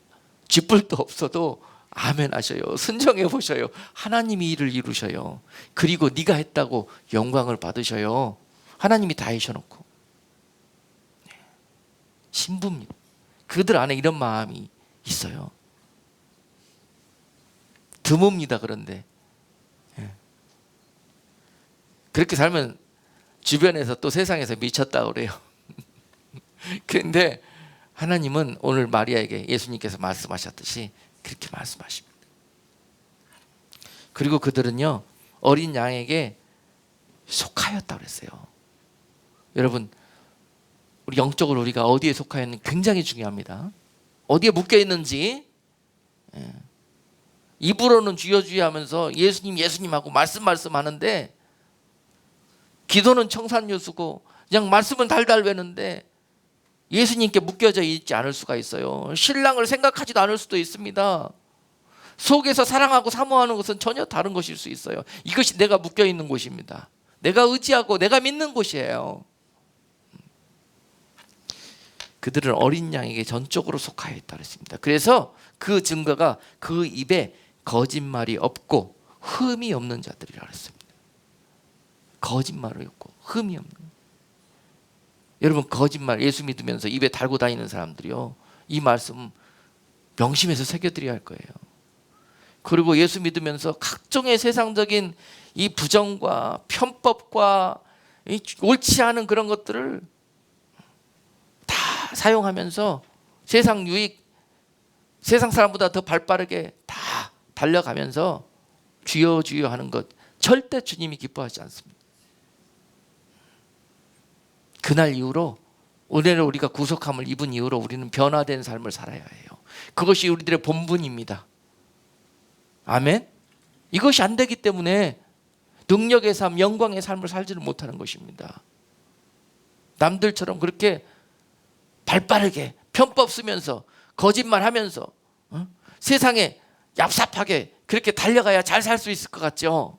쥐뿔도 없어도 아멘 하셔요. 순종해 보셔요. 하나님이 일을 이루셔요. 그리고 네가 했다고 영광을 받으셔요. 하나님이 다 하셔놓고. 신부입니다. 그들 안에 이런 마음이 있어요. 드뭅니다. 그런데 그렇게 살면 주변에서 또 세상에서 미쳤다고 그래요. 그런데 하나님은 오늘 마리아에게 예수님께서 말씀하셨듯이 그렇게 말씀하십니다. 그리고 그들은요, 어린 양에게 속하였다고 그랬어요. 여러분, 우리 영적으로 우리가 어디에 속하였는지 굉장히 중요합니다. 어디에 묶여 있는지. 입으로는 주여 주여 하면서 예수님 예수님 하고 말씀 하는데, 기도는 청산유수고 그냥 말씀은 달달 외는데 예수님께 묶여져 있지 않을 수가 있어요. 신랑을 생각하지도 않을 수도 있습니다. 속에서 사랑하고 사모하는 것은 전혀 다른 것일 수 있어요. 이것이 내가 묶여 있는 곳입니다. 내가 의지하고 내가 믿는 곳이에요. 그들은 어린 양에게 전적으로 속하여 있다 그랬습니다. 그래서 그 증거가 그 입에 거짓말이 없고 흠이 없는 자들이라 그랬습니다. 거짓말이 없고 흠이 없는. 여러분, 거짓말 예수 믿으면서 입에 달고 다니는 사람들이요, 이 말씀 명심해서 새겨드려야 할 거예요. 그리고 예수 믿으면서 각종의 세상적인 이 부정과 편법과 이 옳지 않은 그런 것들을 다 사용하면서 세상 유익, 세상 사람보다 더 발빠르게 다 달려가면서 주여 주여 하는 것, 절대 주님이 기뻐하지 않습니다. 그날 이후로, 오늘 우리가 구속함을 입은 이후로 우리는 변화된 삶을 살아야 해요. 그것이 우리들의 본분입니다. 아멘. 이것이 안 되기 때문에 능력의 삶, 영광의 삶을 살지를 못하는 것입니다. 남들처럼 그렇게 발빠르게 편법 쓰면서 거짓말하면서 세상에 얍삽하게 그렇게 달려가야 잘 살 수 있을 것 같죠.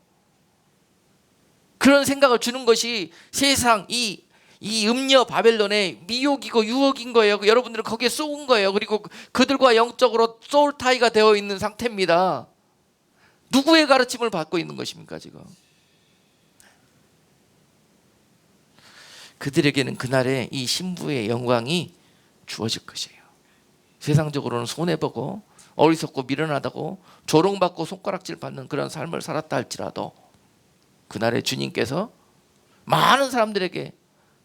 그런 생각을 주는 것이 세상 이 음녀 바벨론의 미혹이고 유혹인 거예요. 여러분들은 거기에 쏘은 거예요. 그리고 그들과 영적으로 소울 타이가 되어 있는 상태입니다. 누구의 가르침을 받고 있는 것입니까 지금? 그들에게는 그날에 이 신부의 영광이 주어질 것이에요. 세상적으로는 손해보고 어리석고 미련하다고 조롱받고 손가락질 받는 그런 삶을 살았다 할지라도 그날에 주님께서 많은 사람들에게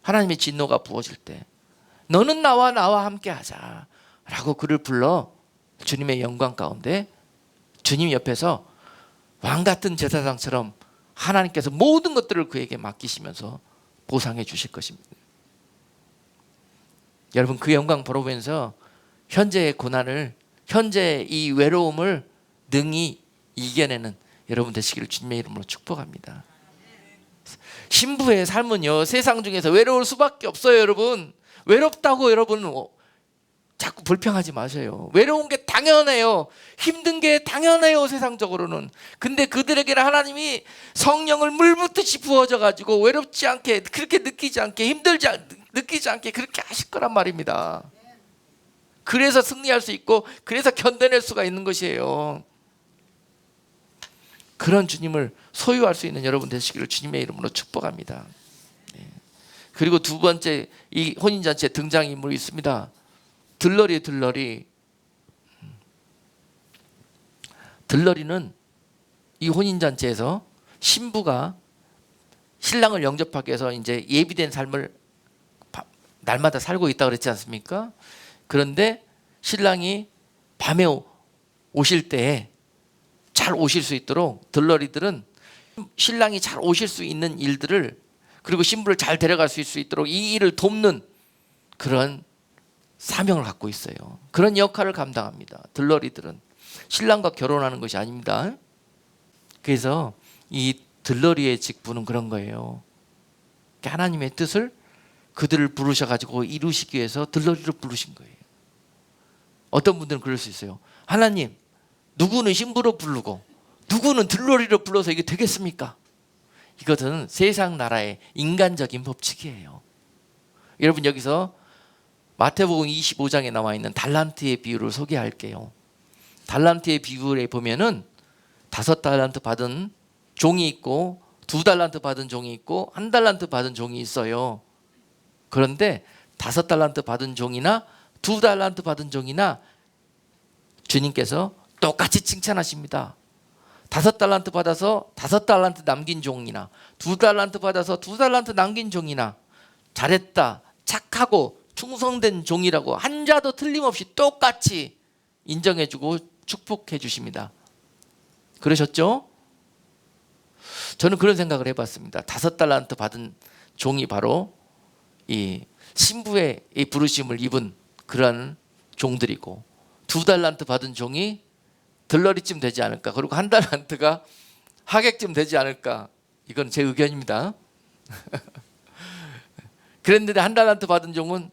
하나님의 진노가 부어질 때 너는 나와 함께 하자 라고 그를 불러 주님의 영광 가운데 주님 옆에서 왕같은 제사장처럼 하나님께서 모든 것들을 그에게 맡기시면서 보상해 주실 것입니다. 여러분 그 영광 보면서 현재의 고난을, 현재의 이 외로움을 능히 이겨내는 여러분 되시기를 주님의 이름으로 축복합니다. 신부의 삶은요 세상 중에서 외로울 수밖에 없어요. 여러분 외롭다고 여러분 자꾸 불평하지 마세요. 외로운 게 당연해요. 힘든 게 당연해요 세상적으로는. 근데 그들에게는 하나님이 성령을 물붓듯이 부어져 가지고 외롭지 않게, 그렇게 느끼지 않게, 느끼지 않게 그렇게 하실 거란 말입니다. 그래서 승리할 수 있고 그래서 견뎌낼 수가 있는 것이에요. 그런 주님을 소유할 수 있는 여러분 되시기를 주님의 이름으로 축복합니다. 그리고 두 번째 이 혼인잔치에 등장인물이 있습니다. 들러리는 이 혼인잔치에서 신부가 신랑을 영접하기 위해서 이제 예비된 삶을 날마다 살고 있다 그랬지 않습니까? 그런데 신랑이 밤에 오실 때에 잘 오실 수 있도록 들러리들은 신랑이 잘 오실 수 있는 일들을, 그리고 신부를 잘 데려갈 수 있도록 이 일을 돕는 그런 사명을 갖고 있어요. 그런 역할을 감당합니다. 들러리들은 신랑과 결혼하는 것이 아닙니다. 그래서 이 들러리의 직분은 그런 거예요. 하나님의 뜻을 그들을 부르셔가지고 이루시기 위해서 들러리를 부르신 거예요. 어떤 분들은 그럴 수 있어요. 하나님, 누구는 신부로 부르고 누구는 들러리로 불러서 이게 되겠습니까? 이것은 세상 나라의 인간적인 법칙이에요. 여러분 여기서 마태복음 25장에 나와 있는 달란트의 비유를 소개할게요. 달란트의 비유에 보면은 5달란트 받은 종이 있고 2달란트 받은 종이 있고 1달란트 받은 종이 있어요. 그런데 5달란트 받은 종이나 2달란트 받은 종이나 주님께서 똑같이 칭찬하십니다. 5달란트 받아서 5달란트 남긴 종이나 2달란트 받아서 2달란트 남긴 종이나 잘했다, 착하고 충성된 종이라고 한 자도 틀림없이 똑같이 인정해주고 축복해 주십니다. 그러셨죠? 저는 그런 생각을 해봤습니다. 5달란트 받은 종이 바로 이 신부의 이 부르심을 입은 그런 종들이고, 2달란트 받은 종이 들러리쯤 되지 않을까, 그리고 1달란트가 하객쯤 되지 않을까. 이건 제 의견입니다. 그랬는데 1달란트 받은 종은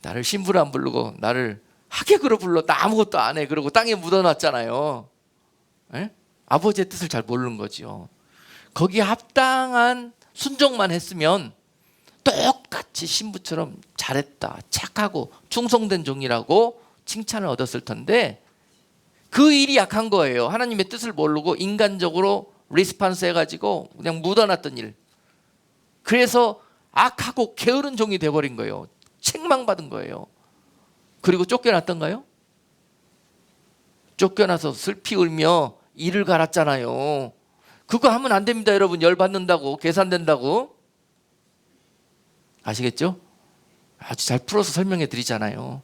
나를 신부로 안 부르고 나를 하객으로 불러, 나 아무것도 안 해, 그러고 땅에 묻어놨잖아요. 에? 아버지의 뜻을 잘 모르는 거죠. 거기에 합당한 순종만 했으면 똑같이 신부처럼 잘했다, 착하고 충성된 종이라고 칭찬을 얻었을 텐데 그 일이 약한 거예요. 하나님의 뜻을 모르고 인간적으로 리스판스 해가지고 그냥 묻어놨던 일. 그래서 악하고 게으른 종이 돼버린 거예요. 책망받은 거예요. 그리고 쫓겨났던가요? 쫓겨나서 슬피 울며 이를 갈았잖아요. 그거 하면 안 됩니다. 여러분, 열받는다고, 계산된다고. 아시겠죠? 아주 잘 풀어서 설명해 드리잖아요.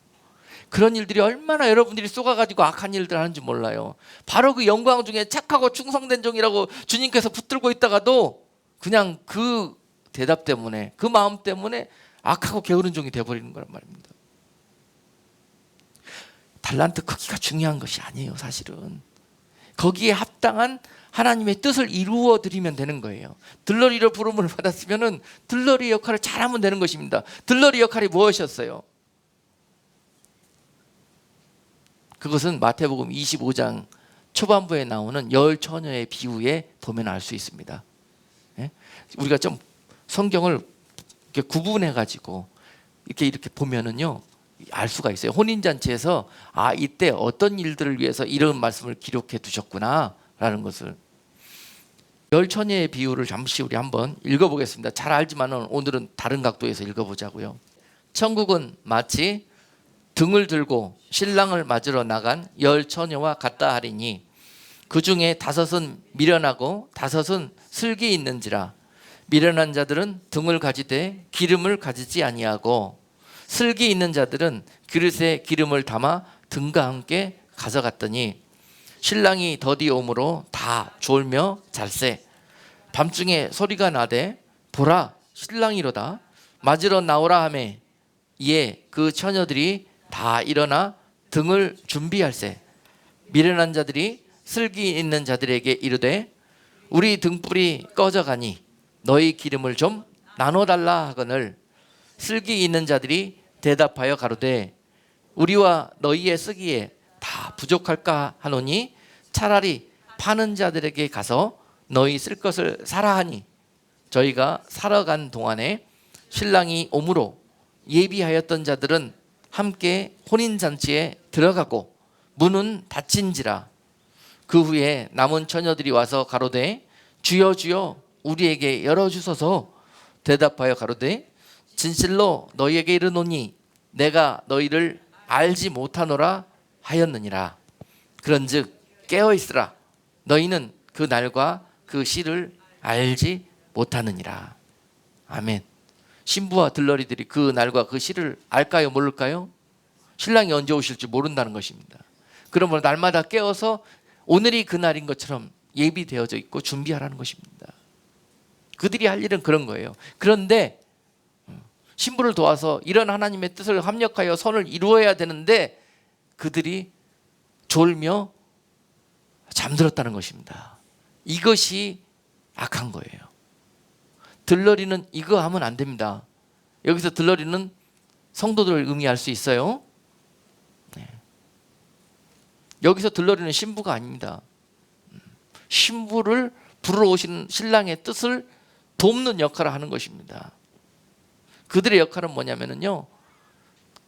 그런 일들이 얼마나 여러분들이 쏘가가지고 악한 일들 하는지 몰라요. 바로 그 영광 중에 착하고 충성된 종이라고 주님께서 붙들고 있다가도 그냥 그 대답 때문에, 그 마음 때문에 악하고 게으른 종이 돼버리는 거란 말입니다. 달란트 크기가 중요한 것이 아니에요. 사실은 거기에 합당한 하나님의 뜻을 이루어 드리면 되는 거예요. 들러리로 부름을 받았으면 들러리 역할을 잘하면 되는 것입니다. 들러리 역할이 무엇이었어요? 그것은 마태복음 25장 초반부에 나오는 열 처녀의 비유에 보면 알 수 있습니다. 우리가 좀 성경을 이렇게 구분해 가지고 이렇게 보면은요 알 수가 있어요. 혼인잔치에서 이때 어떤 일들을 위해서 이런 말씀을 기록해 두셨구나 것을. 열처녀의 비유를 잠시 우리 한번 읽어보겠습니다. 잘 알지만 오늘은 다른 각도에서 읽어보자고요. 천국은 마치 등을 들고 신랑을 맞으러 나간 열처녀와 같다 하리니 그 중에 5은 미련하고 5은 슬기 있는지라. 미련한 자들은 등을 가지되 기름을 가지지 아니하고 슬기 있는 자들은 그릇에 기름을 담아 등과 함께 가져갔더니 신랑이 더디 오므로 다 졸며 잘세. 밤중에 소리가 나되 보라 신랑이로다 맞으러 나오라 하매 이에 그 처녀들이 다 일어나 등을 준비할세. 미련한 자들이 슬기 있는 자들에게 이르되 우리 등불이 꺼져가니 너희 기름을 좀 나눠달라 하거늘 슬기 있는 자들이 대답하여 가로되 우리와 너희의 쓰기에 다 부족할까 하노니 차라리 파는 자들에게 가서 너희 쓸 것을 사라 하니 저희가 사러 간 동안에 신랑이 오므로 예비하였던 자들은 함께 혼인잔치에 들어가고 문은 닫힌지라. 그 후에 남은 처녀들이 와서 가로되 주여 주여 우리에게 열어주소서. 대답하여 가로되 진실로 너희에게 이르노니 내가 너희를 알지 못하노라 하였느니라. 그런즉 깨어있으라. 너희는 그 날과 그 시를 알지 못하느니라. 아멘. 신부와 들러리들이 그 날과 그 시를 알까요 모를까요? 신랑이 언제 오실지 모른다는 것입니다. 그러므로 날마다 깨어서 오늘이 그 날인 것처럼 예비되어져 있고 준비하라는 것입니다. 그들이 할 일은 그런 거예요. 그런데 신부를 도와서 이런 하나님의 뜻을 합력하여 선을 이루어야 되는데 그들이 졸며 잠들었다는 것입니다. 이것이 악한 거예요. 들러리는 이거 하면 안 됩니다. 여기서 들러리는 성도들을 의미할 수 있어요. 네. 여기서 들러리는 신부가 아닙니다. 신부를 부르러 오시는 신랑의 뜻을 돕는 역할을 하는 것입니다. 그들의 역할은 뭐냐면요,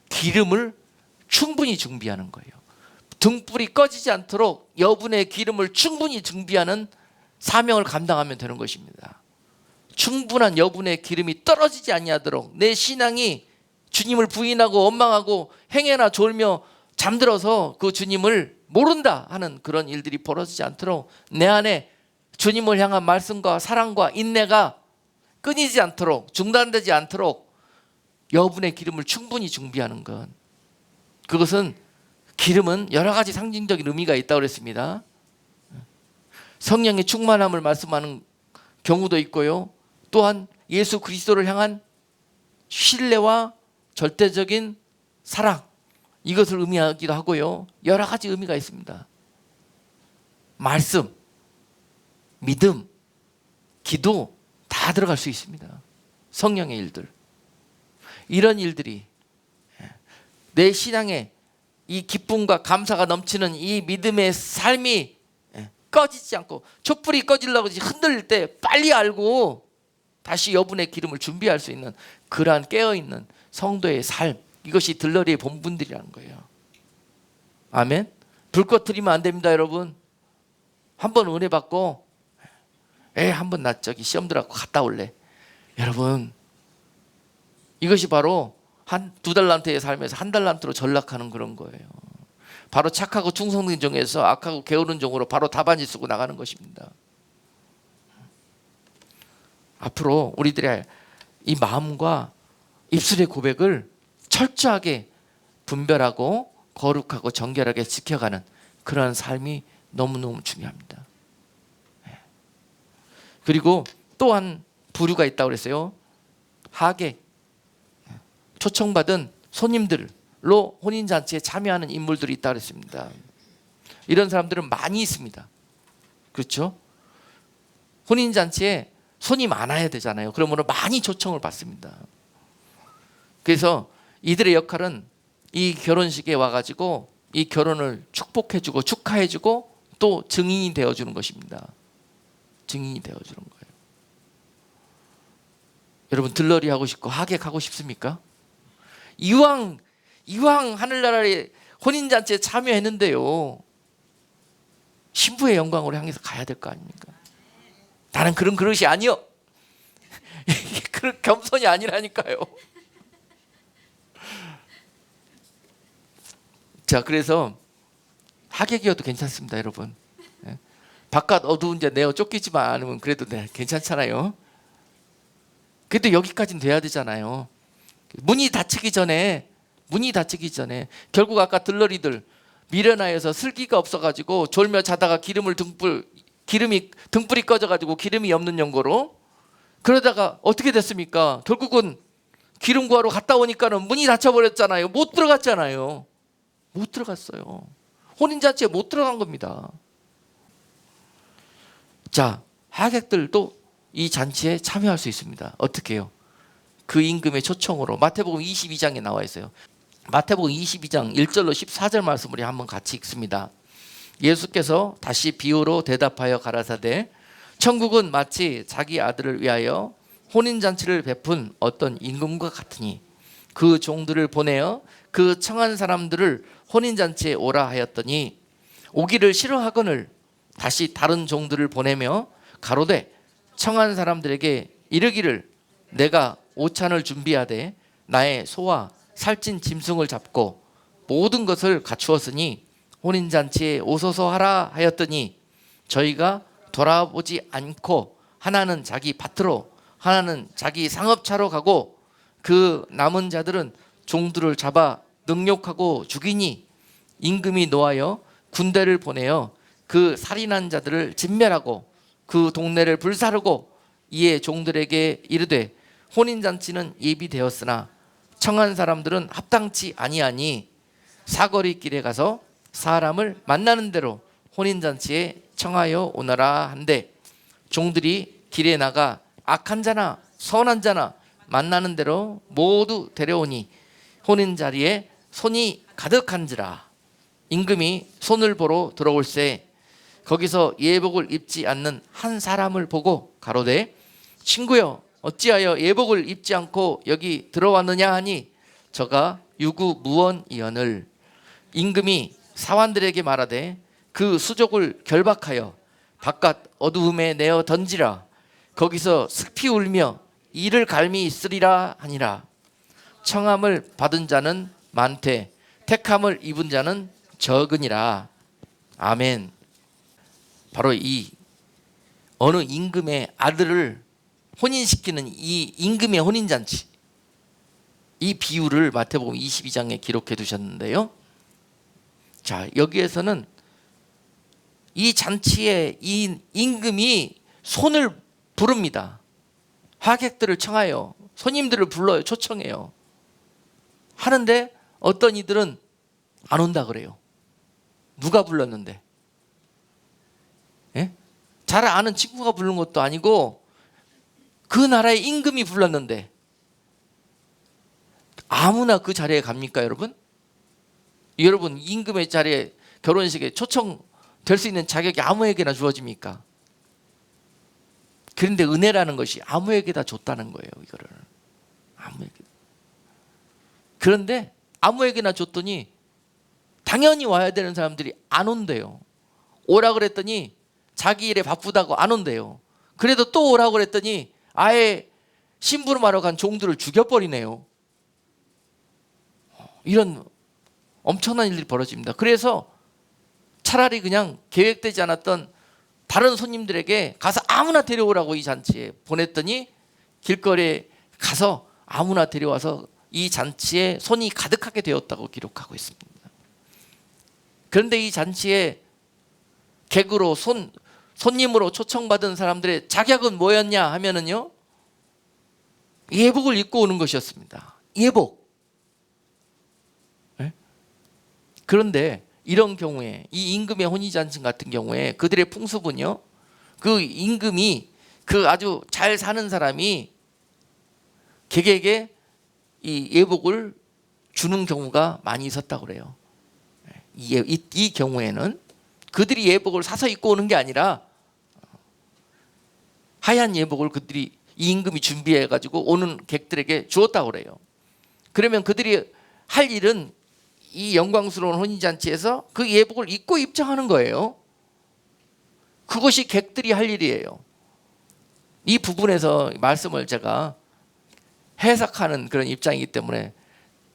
기름을 충분히 준비하는 거예요. 등불이 꺼지지 않도록 여분의 기름을 충분히 준비하는 사명을 감당하면 되는 것입니다. 충분한 여분의 기름이 떨어지지 아니하도록 내 신앙이 주님을 부인하고 원망하고 행해나 졸며 잠들어서 그 주님을 모른다 하는 그런 일들이 벌어지지 않도록 내 안에 주님을 향한 말씀과 사랑과 인내가 끊이지 않도록 중단되지 않도록 여분의 기름을 충분히 준비하는 것, 그것은 기름은 여러 가지 상징적인 의미가 있다고 그랬습니다. 성령의 충만함을 말씀하는 경우도 있고요, 또한 예수 그리스도를 향한 신뢰와 절대적인 사랑, 이것을 의미하기도 하고요, 여러 가지 의미가 있습니다. 말씀, 믿음, 기도 다 들어갈 수 있습니다. 성령의 일들, 이런 일들이 내 신앙에 이 기쁨과 감사가 넘치는 이 믿음의 삶이 꺼지지 않고, 촛불이 꺼지려고 흔들릴 때 빨리 알고 다시 여분의 기름을 준비할 수 있는 그러한 깨어있는 성도의 삶, 이것이 들러리의 본분들이라는 거예요. 아멘. 불 꺼트리면 안 됩니다, 여러분. 한번 은혜 받고 한번 나 저기 시험 들어갖고 갔다 올래. 여러분, 이것이 바로 한 2달란트의 삶에서 1달란트로 전락하는 그런 거예요. 바로 착하고 충성된 종에서 악하고 게으른 종으로 바로 답안지 쓰고 나가는 것입니다. 앞으로 우리들의 이 마음과 입술의 고백을 철저하게 분별하고 거룩하고 정결하게 지켜가는 그런 삶이 너무너무 중요합니다. 그리고 또한 부류가 있다고 그랬어요. 하객, 초청받은 손님들로 혼인잔치에 참여하는 인물들이 있다고 그랬습니다. 이런 사람들은 많이 있습니다. 그렇죠? 혼인잔치에 손이 많아야 되잖아요. 그러므로 많이 초청을 받습니다. 그래서 이들의 역할은 이 결혼식에 와가지고 이 결혼을 축복해주고 축하해주고 또 증인이 되어주는 것입니다. 증인이 되어주는 거예요. 여러분, 들러리 하고 싶고 하객 하고 싶습니까? 이왕 하늘나라의 혼인잔치에 참여했는데요, 신부의 영광으로 향해서 가야 될 거 아닙니까? 나는 그런 그릇이 아니요. 그런 겸손이 아니라니까요. 자, 그래서 하객이어도 괜찮습니다, 여러분. 바깥 어두운데 내어 쫓기지만 않으면 그래도 괜찮잖아요. 그래도 여기까지는 돼야 되잖아요. 문이 닫히기 전에 결국 아까 들러리들 미련하여서 슬기가 없어가지고 졸며 자다가 기름이 등불이 꺼져가지고 기름이 없는 연고로 그러다가 어떻게 됐습니까? 결국은 기름 구하러 갔다 오니까는 문이 닫혀버렸잖아요. 못 들어갔잖아요. 못 들어갔어요. 혼인잔치에 못 들어간 겁니다. 자, 하객들도 이 잔치에 참여할 수 있습니다. 어떻게 해요? 그 임금의 초청으로 마태복음 22장에 나와 있어요. 마태복음 22장 1절로 14절 말씀을 우리 한번 같이 읽습니다. 예수께서 다시 비유로 대답하여 가라사대 천국은 마치 자기 아들을 위하여 혼인잔치를 베푼 어떤 임금과 같으니 그 종들을 보내어 그 청한 사람들을 혼인잔치에 오라 하였더니 오기를 싫어하거늘 다시 다른 종들을 보내며 가로되 청한 사람들에게 이르기를 내가 오찬을 준비하되 나의 소와 살찐 짐승을 잡고 모든 것을 갖추었으니 혼인잔치에 오소서 하라 하였더니 저희가 돌아보지 않고 하나는 자기 밭으로 하나는 자기 상업차로 가고 그 남은 자들은 종들을 잡아 능욕하고 죽이니 임금이 노하여 군대를 보내어 그 살인한 자들을 진멸하고 그 동네를 불사르고 이에 종들에게 이르되 혼인잔치는 예비되었으나 청한 사람들은 합당치 아니하니 사거리 길에 가서 사람을 만나는 대로 혼인잔치에 청하여 오너라 한데 종들이 길에 나가 악한 자나 선한 자나 만나는 대로 모두 데려오니 혼인자리에 손이 가득한지라. 임금이 손을 보러 들어올새 거기서 예복을 입지 않는 한 사람을 보고 가로되 친구여 어찌하여 예복을 입지 않고 여기 들어왔느냐 하니 저가 유구무원이언을. 임금이 사환들에게 말하되 그 수족을 결박하여 바깥 어두움에 내어 던지라. 거기서 슬피 울며 이를 갈미 있으리라 하니라. 청함을 받은 자는 많되 택함을 입은 자는 적으니라. 아멘. 바로 이 어느 임금의 아들을 혼인시키는 이 임금의 혼인잔치, 이 비유를 마태복음 22장에 기록해 두셨는데요. 자, 여기에서는 이 잔치에 이 임금이 손을 부릅니다. 하객들을 청하여 손님들을 불러요. 초청해요. 하는데 어떤 이들은 안 온다 그래요. 누가 불렀는데? 예? 잘 아는 친구가 부른 것도 아니고 그 나라의 임금이 불렀는데 아무나 그 자리에 갑니까, 여러분? 여러분, 임금의 자리에 결혼식에 초청될 수 있는 자격이 아무에게나 주어집니까? 그런데 은혜라는 것이 아무에게나 줬다는 거예요. 이거를 아무에게. 그런데 아무에게나 줬더니 당연히 와야 되는 사람들이 안 온대요. 오라 그랬더니 자기 일에 바쁘다고 안 온대요. 그래도 또 오라고 그랬더니 아예 심부름하러 간 종들을 죽여버리네요. 이런 엄청난 일들이 벌어집니다. 그래서 차라리 그냥 계획되지 않았던 다른 손님들에게 가서 아무나 데려오라고 이 잔치에 보냈더니 길거리에 가서 아무나 데려와서 이 잔치에 손이 가득하게 되었다고 기록하고 있습니다. 그런데 이 잔치에 객으로 손님으로 초청받은 사람들의 자격은 뭐였냐 하면은요, 예복을 입고 오는 것이었습니다. 예복. 네? 그런데 이런 경우에 이 임금의 혼인잔치 같은 경우에 그들의 풍습은요, 그 임금이 그 아주 잘 사는 사람이 객에게 이 예복을 주는 경우가 많이 있었다고 그래요. 이 경우에는 그들이 예복을 사서 입고 오는 게 아니라 하얀 예복을 그들이 이 임금이 준비해 가지고 오는 객들에게 주었다고 그래요. 그러면 그들이 할 일은 이 영광스러운 혼인잔치에서 그 예복을 입고 입장하는 거예요. 그것이 객들이 할 일이에요. 이 부분에서 말씀을 제가 해석하는 그런 입장이기 때문에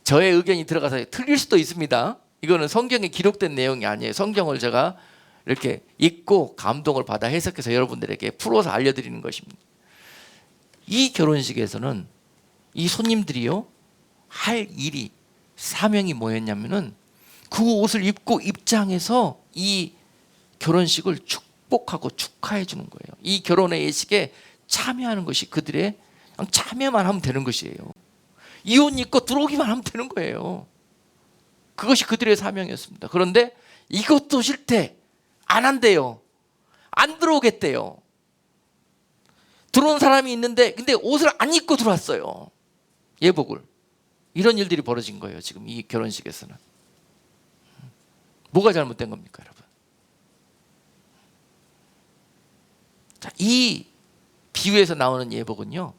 저의 의견이 들어가서 틀릴 수도 있습니다. 이거는 성경에 기록된 내용이 아니에요. 성경을 제가 이렇게 읽고 감동을 받아 해석해서 여러분들에게 풀어서 알려드리는 것입니다. 이 결혼식에서는 이 손님들이요, 할 일이, 사명이 뭐였냐면은 그 옷을 입고 입장해서 이 결혼식을 축복하고 축하해 주는 거예요. 이 결혼의 예식에 참여하는 것이 그들의, 그냥 참여만 하면 되는 것이에요. 이 옷 입고 들어오기만 하면 되는 거예요. 그것이 그들의 사명이었습니다. 그런데 이것도 싫대. 안 한대요. 안 들어오겠대요. 들어온 사람이 있는데 근데 옷을 안 입고 들어왔어요. 예복을. 이런 일들이 벌어진 거예요. 지금 이 결혼식에서는. 뭐가 잘못된 겁니까, 여러분? 자, 이 비유에서 나오는 예복은요,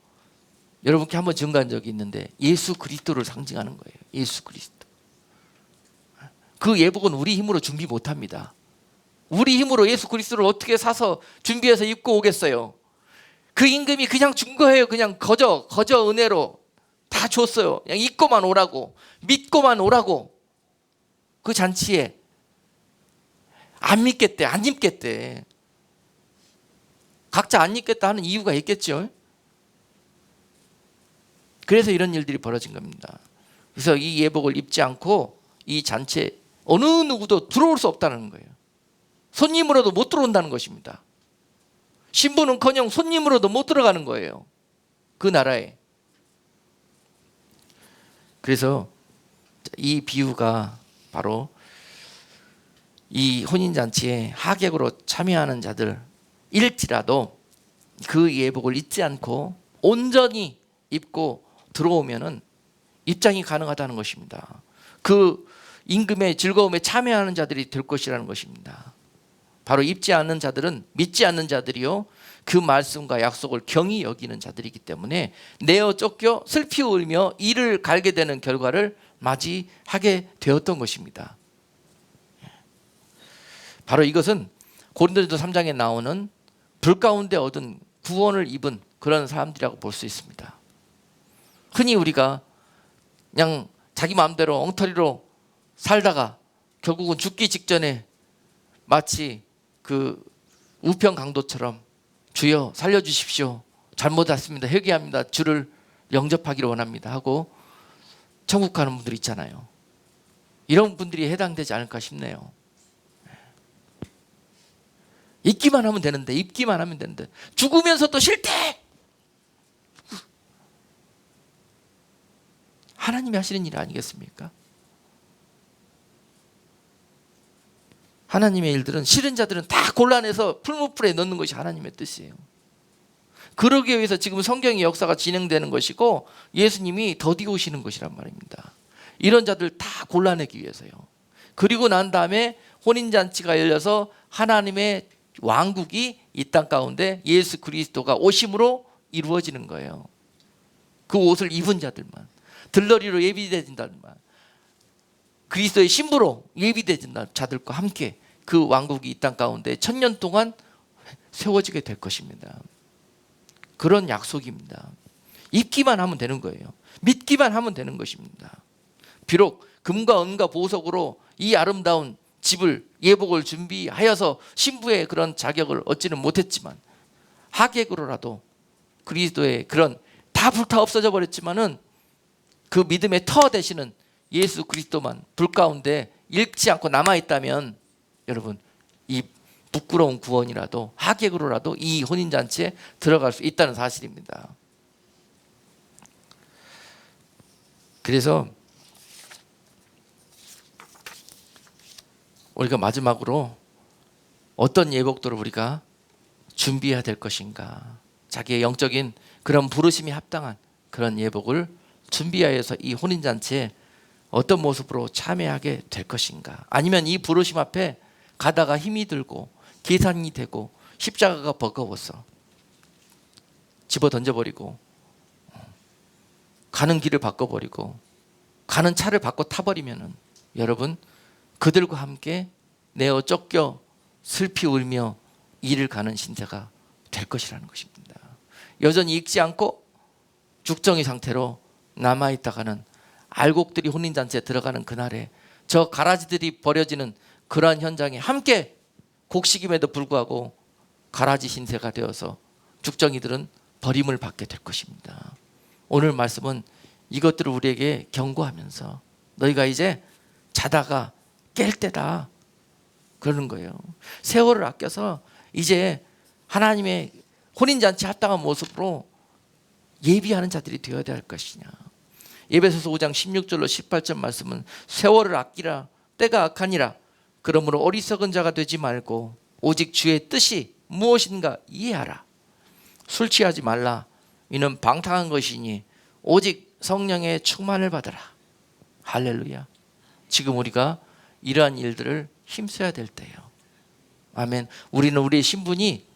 여러분께 한번 증거한 적이 있는데 예수 그리스도를 상징하는 거예요. 예수 그리스도. 그 예복은 우리 힘으로 준비 못합니다. 우리 힘으로 예수 그리스도를 어떻게 사서 준비해서 입고 오겠어요? 그 임금이 그냥 준 거예요. 그냥 거저 은혜로 다 줬어요. 그냥 입고만 오라고, 믿고만 오라고. 그 잔치에 안 믿겠대, 안 입겠대. 각자 안 입겠다 하는 이유가 있겠죠. 그래서 이런 일들이 벌어진 겁니다. 그래서 이 예복을 입지 않고 이 잔치에 어느 누구도 들어올 수 없다는 거예요. 손님으로도 못 들어온다는 것입니다. 신부는커녕 손님으로도 못 들어가는 거예요. 그 나라에. 그래서 이 비유가 바로 이 혼인잔치에 하객으로 참여하는 자들일지라도 그 예복을 잊지 않고 온전히 입고 들어오면은 입장이 가능하다는 것입니다. 그 임금의 즐거움에 참여하는 자들이 될 것이라는 것입니다. 바로 입지 않는 자들은, 믿지 않는 자들이요, 그 말씀과 약속을 경히 여기는 자들이기 때문에 내어 쫓겨 슬피 울며 이를 갈게 되는 결과를 맞이하게 되었던 것입니다. 바로 이것은 고린도전서 3장에 나오는 불 가운데 얻은 구원을 입은 그런 사람들이라고 볼 수 있습니다. 흔히 우리가 그냥 자기 마음대로 엉터리로 살다가 결국은 죽기 직전에 마치 그 우편 강도처럼 주여 살려주십시오, 잘못 왔습니다, 회개합니다, 주를 영접하기를 원합니다 하고 천국 가는 분들 있잖아요. 이런 분들이 해당되지 않을까 싶네요. 입기만 하면 되는데, 입기만 하면 되는데 죽으면서도 싫대. 하나님이 하시는 일 아니겠습니까? 하나님의 일들은 싫은 자들은 다 골라내서 풀무불에 넣는 것이 하나님의 뜻이에요. 그러기 위해서 지금 성경의 역사가 진행되는 것이고 예수님이 더디어 오시는 것이란 말입니다. 이런 자들 다 골라내기 위해서요. 그리고 난 다음에 혼인잔치가 열려서 하나님의 왕국이 이 땅 가운데 예수 그리스도가 오심으로 이루어지는 거예요. 그 옷을 입은 자들만, 들러리로 예비되진 자들만, 그리스도의 신부로 예비되진 자들과 함께 그 왕국이 이 땅 가운데 1000년 동안 세워지게 될 것입니다. 그런 약속입니다. 입기만 하면 되는 거예요. 믿기만 하면 되는 것입니다. 비록 금과 은과 보석으로 이 아름다운 집을, 예복을 준비하여서 신부의 그런 자격을 얻지는 못했지만 하객으로라도 그리스도의 그런, 다 불타 없어져 버렸지만은 그 믿음의 터 되시는 예수 그리스도만 불 가운데 잃지 않고 남아있다면 여러분, 이 부끄러운 구원이라도 하객으로라도 이 혼인잔치에 들어갈 수 있다는 사실입니다. 그래서 우리가 마지막으로 어떤 예복들을 우리가 준비해야 될 것인가, 자기의 영적인 그런 부르심이 합당한 그런 예복을 준비하여서 이 혼인잔치에 어떤 모습으로 참여하게 될 것인가, 아니면 이 부르심 앞에 가다가 힘이 들고 계산이 되고 십자가가 버거워서 집어 던져버리고 가는 길을 바꿔버리고 가는 차를 바꿔 타버리면은 여러분, 그들과 함께 내어 쫓겨 슬피 울며 일을 가는 신세가 될 것이라는 것입니다. 여전히 익지 않고 죽정이 상태로 남아있다가는 알곡들이 혼인잔치에 들어가는 그날에 저 가라지들이 버려지는 그러한 현장에 함께 곡식임에도 불구하고 가라지 신세가 되어서 죽정이들은 버림을 받게 될 것입니다. 오늘 말씀은 이것들을 우리에게 경고하면서 너희가 이제 자다가 깰 때다 그러는 거예요. 세월을 아껴서 이제 하나님의 혼인잔치 합당한 모습으로 예비하는 자들이 되어야 할 것이냐. 에베소서 5장 16절로 18절 말씀은 세월을 아끼라 때가 악하니라. 그러므로 어리석은 자가 되지 말고 오직 주의 뜻이 무엇인가 이해하라. 술 취하지 말라. 이는 방탕한 것이니 오직 성령의 충만을 받으라. 할렐루야. 지금 우리가 이러한 일들을 힘써야 될 때예요. 아멘. 우리는 우리의 신분이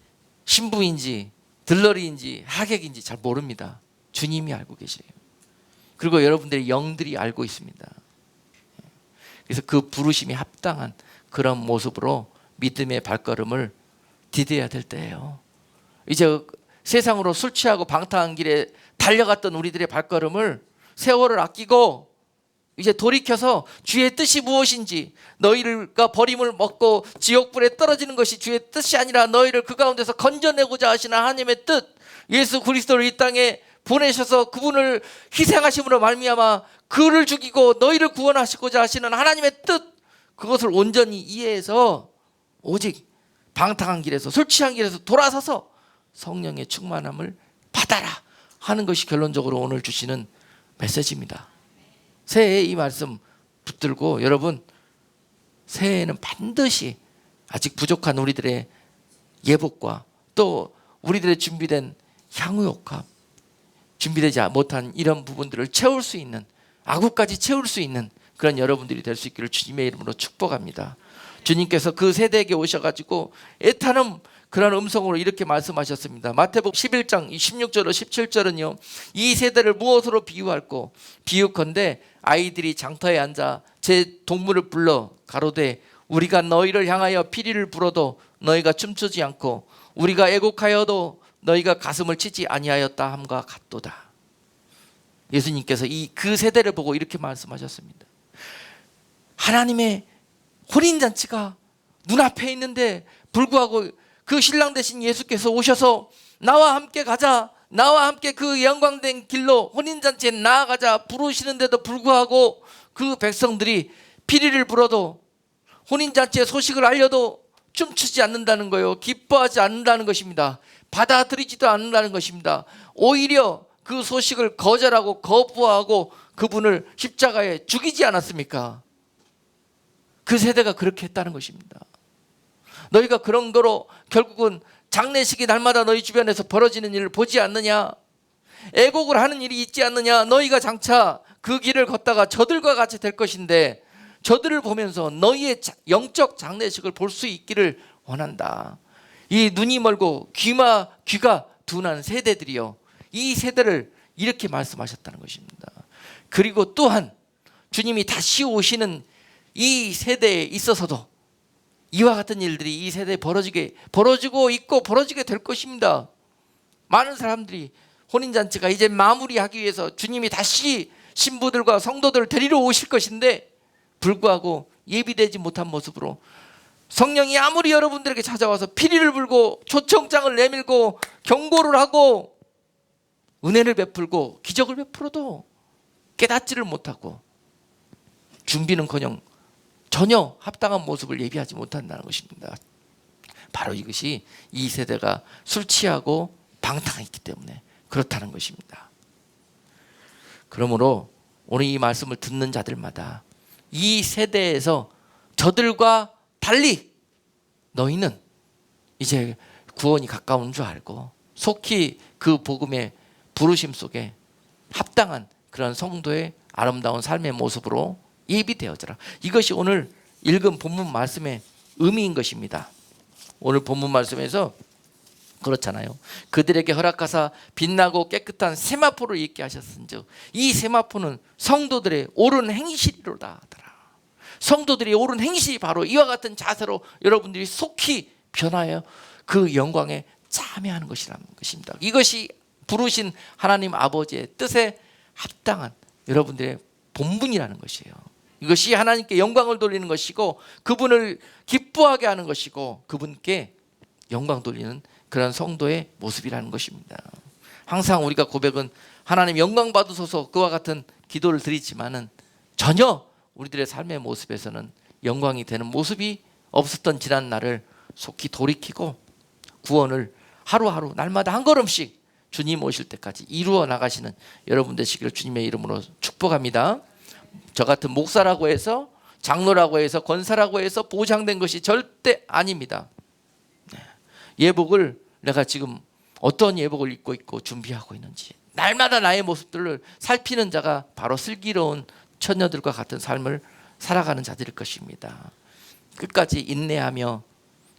신부인지 들러리인지 하객인지 잘 모릅니다. 주님이 알고 계세요. 그리고 여러분들의 영들이 알고 있습니다. 그래서 그 부르심이 합당한 그런 모습으로 믿음의 발걸음을 디뎌야 될 때예요. 이제 세상으로 술 취하고 방탕한 길에 달려갔던 우리들의 발걸음을 세월을 아끼고 이제 돌이켜서 주의 뜻이 무엇인지, 너희가 버림을 먹고 지옥불에 떨어지는 것이 주의 뜻이 아니라 너희를 그 가운데서 건져내고자 하시는 하나님의 뜻, 예수 그리스도를 이 땅에 보내셔서 그분을 희생하심으로 말미암아 그를 죽이고 너희를 구원하시고자 하시는 하나님의 뜻, 그것을 온전히 이해해서 오직 방탕한 길에서 술 취한 길에서 돌아서서 성령의 충만함을 받아라 하는 것이 결론적으로 오늘 주시는 메시지입니다. 새해에 이 말씀 붙들고 여러분, 새해에는 반드시 아직 부족한 우리들의 예복과 또 우리들의 준비된 향후욕합, 준비되지 못한 이런 부분들을 채울 수 있는, 아구까지 채울 수 있는 그런 여러분들이 될 수 있기를 주님의 이름으로 축복합니다. 주님께서 그 세대에게 오셔가지고 애타는 그런 음성으로 이렇게 말씀하셨습니다. 마태복음 11장 16절로 17절은요, 이 세대를 무엇으로 비유할꼬? 비유컨대 아이들이 장터에 앉아 제 동물을 불러 가로되 우리가 너희를 향하여 피리를 불어도 너희가 춤추지 않고 우리가 애곡하여도 너희가 가슴을 치지 아니하였다 함과 같도다. 예수님께서 그 세대를 보고 이렇게 말씀하셨습니다. 하나님의 혼인잔치가 눈앞에 있는데 불구하고 그 신랑 되신 예수께서 오셔서 나와 함께 가자, 나와 함께 그 영광된 길로 혼인잔치에 나아가자 부르시는데도 불구하고 그 백성들이 피리를 불어도 혼인잔치의 소식을 알려도 춤추지 않는다는 거예요. 기뻐하지 않는다는 것입니다. 받아들이지도 않는다는 것입니다. 오히려 그 소식을 거절하고 거부하고 그분을 십자가에 죽이지 않았습니까? 그 세대가 그렇게 했다는 것입니다. 너희가 그런 거로 결국은 장례식이 날마다 너희 주변에서 벌어지는 일을 보지 않느냐? 애곡을 하는 일이 있지 않느냐? 너희가 장차 그 길을 걷다가 저들과 같이 될 것인데 저들을 보면서 너희의 영적 장례식을 볼 수 있기를 원한다. 이 눈이 멀고 귀가 둔한 세대들이요, 이 세대를 이렇게 말씀하셨다는 것입니다. 그리고 또한 주님이 다시 오시는 이 세대에 있어서도 이와 같은 일들이 이 세대에 벌어지고 있고 벌어지게 될 것입니다. 많은 사람들이 혼인잔치가 이제 마무리하기 위해서 주님이 다시 신부들과 성도들을 데리러 오실 것인데 불구하고 예비되지 못한 모습으로 성령이 아무리 여러분들에게 찾아와서 피리를 불고 초청장을 내밀고 경고를 하고 은혜를 베풀고 기적을 베풀어도 깨닫지를 못하고 준비는커녕 전혀 합당한 모습을 예비하지 못한다는 것입니다. 바로 이것이 이 세대가 술 취하고 방탕했기 때문에 그렇다는 것입니다. 그러므로 오늘 이 말씀을 듣는 자들마다 이 세대에서 저들과 달리 너희는 이제 구원이 가까운 줄 알고 속히 그 복음의 부르심 속에 합당한 그런 성도의 아름다운 삶의 모습으로 예비되어져라. 이것이 오늘 읽은 본문 말씀의 의미인 것입니다. 오늘 본문 말씀에서 그렇잖아요. 그들에게 허락하사 빛나고 깨끗한 세마포를 입게 하셨은즉 이 세마포는 성도들의 옳은 행실이로다 하더라. 성도들이 옳은 행실이 바로 이와 같은 자세로 여러분들이 속히 변하여 그 영광에 참여하는 것이라는 것입니다. 이것이 부르신 하나님 아버지의 뜻에 합당한 여러분들의 본분이라는 것이에요. 이것이 하나님께 영광을 돌리는 것이고 그분을 기뻐하게 하는 것이고 그분께 영광 돌리는 그런 성도의 모습이라는 것입니다. 항상 우리가 고백은 하나님 영광 받으소서 그와 같은 기도를 드리지만은 전혀 우리들의 삶의 모습에서는 영광이 되는 모습이 없었던 지난 날을 속히 돌이키고 구원을 하루하루 날마다 한 걸음씩 주님 오실 때까지 이루어 나가시는 여러분 되시기를 주님의 이름으로 축복합니다. 저 같은 목사라고 해서 장로라고 해서 권사라고 해서 보장된 것이 절대 아닙니다. 예복을 내가 지금 어떤 예복을 입고 있고 준비하고 있는지 날마다 나의 모습들을 살피는 자가 바로 슬기로운 처녀들과 같은 삶을 살아가는 자들일 것입니다. 끝까지 인내하며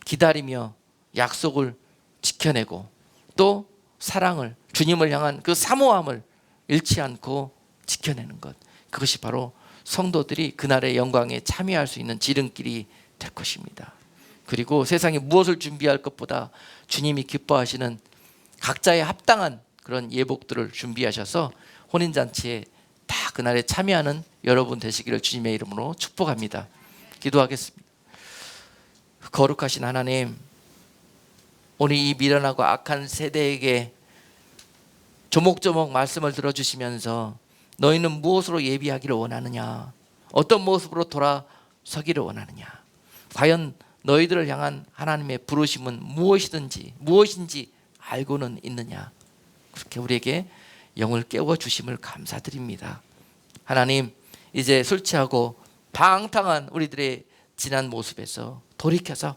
기다리며 약속을 지켜내고 또 사랑을 주님을 향한 그 사모함을 잃지 않고 지켜내는 것, 그것이 바로 성도들이 그날의 영광에 참여할 수 있는 지름길이 될 것입니다. 그리고 세상에 무엇을 준비할 것보다 주님이 기뻐하시는 각자의 합당한 그런 예복들을 준비하셔서 혼인잔치에 다 그날에 참여하는 여러분 되시기를 주님의 이름으로 축복합니다. 기도하겠습니다. 거룩하신 하나님, 오늘 이 미련하고 악한 세대에게 조목조목 말씀을 들어주시면서 너희는 무엇으로 예비하기를 원하느냐, 어떤 모습으로 돌아서기를 원하느냐, 과연 너희들을 향한 하나님의 부르심은 무엇인지 알고는 있느냐, 그렇게 우리에게 영을 깨워주심을 감사드립니다. 하나님, 이제 술 취하고 방탕한 우리들의 지난 모습에서 돌이켜서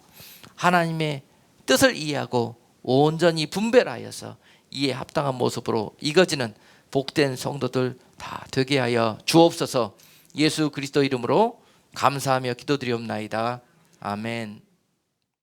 하나님의 뜻을 이해하고 온전히 분별하여서 이에 합당한 모습으로 이어지는 복된 성도들 다 되게 하여 주옵소서. 예수 그리스도 이름으로 감사하며 기도드리옵나이다. 아멘.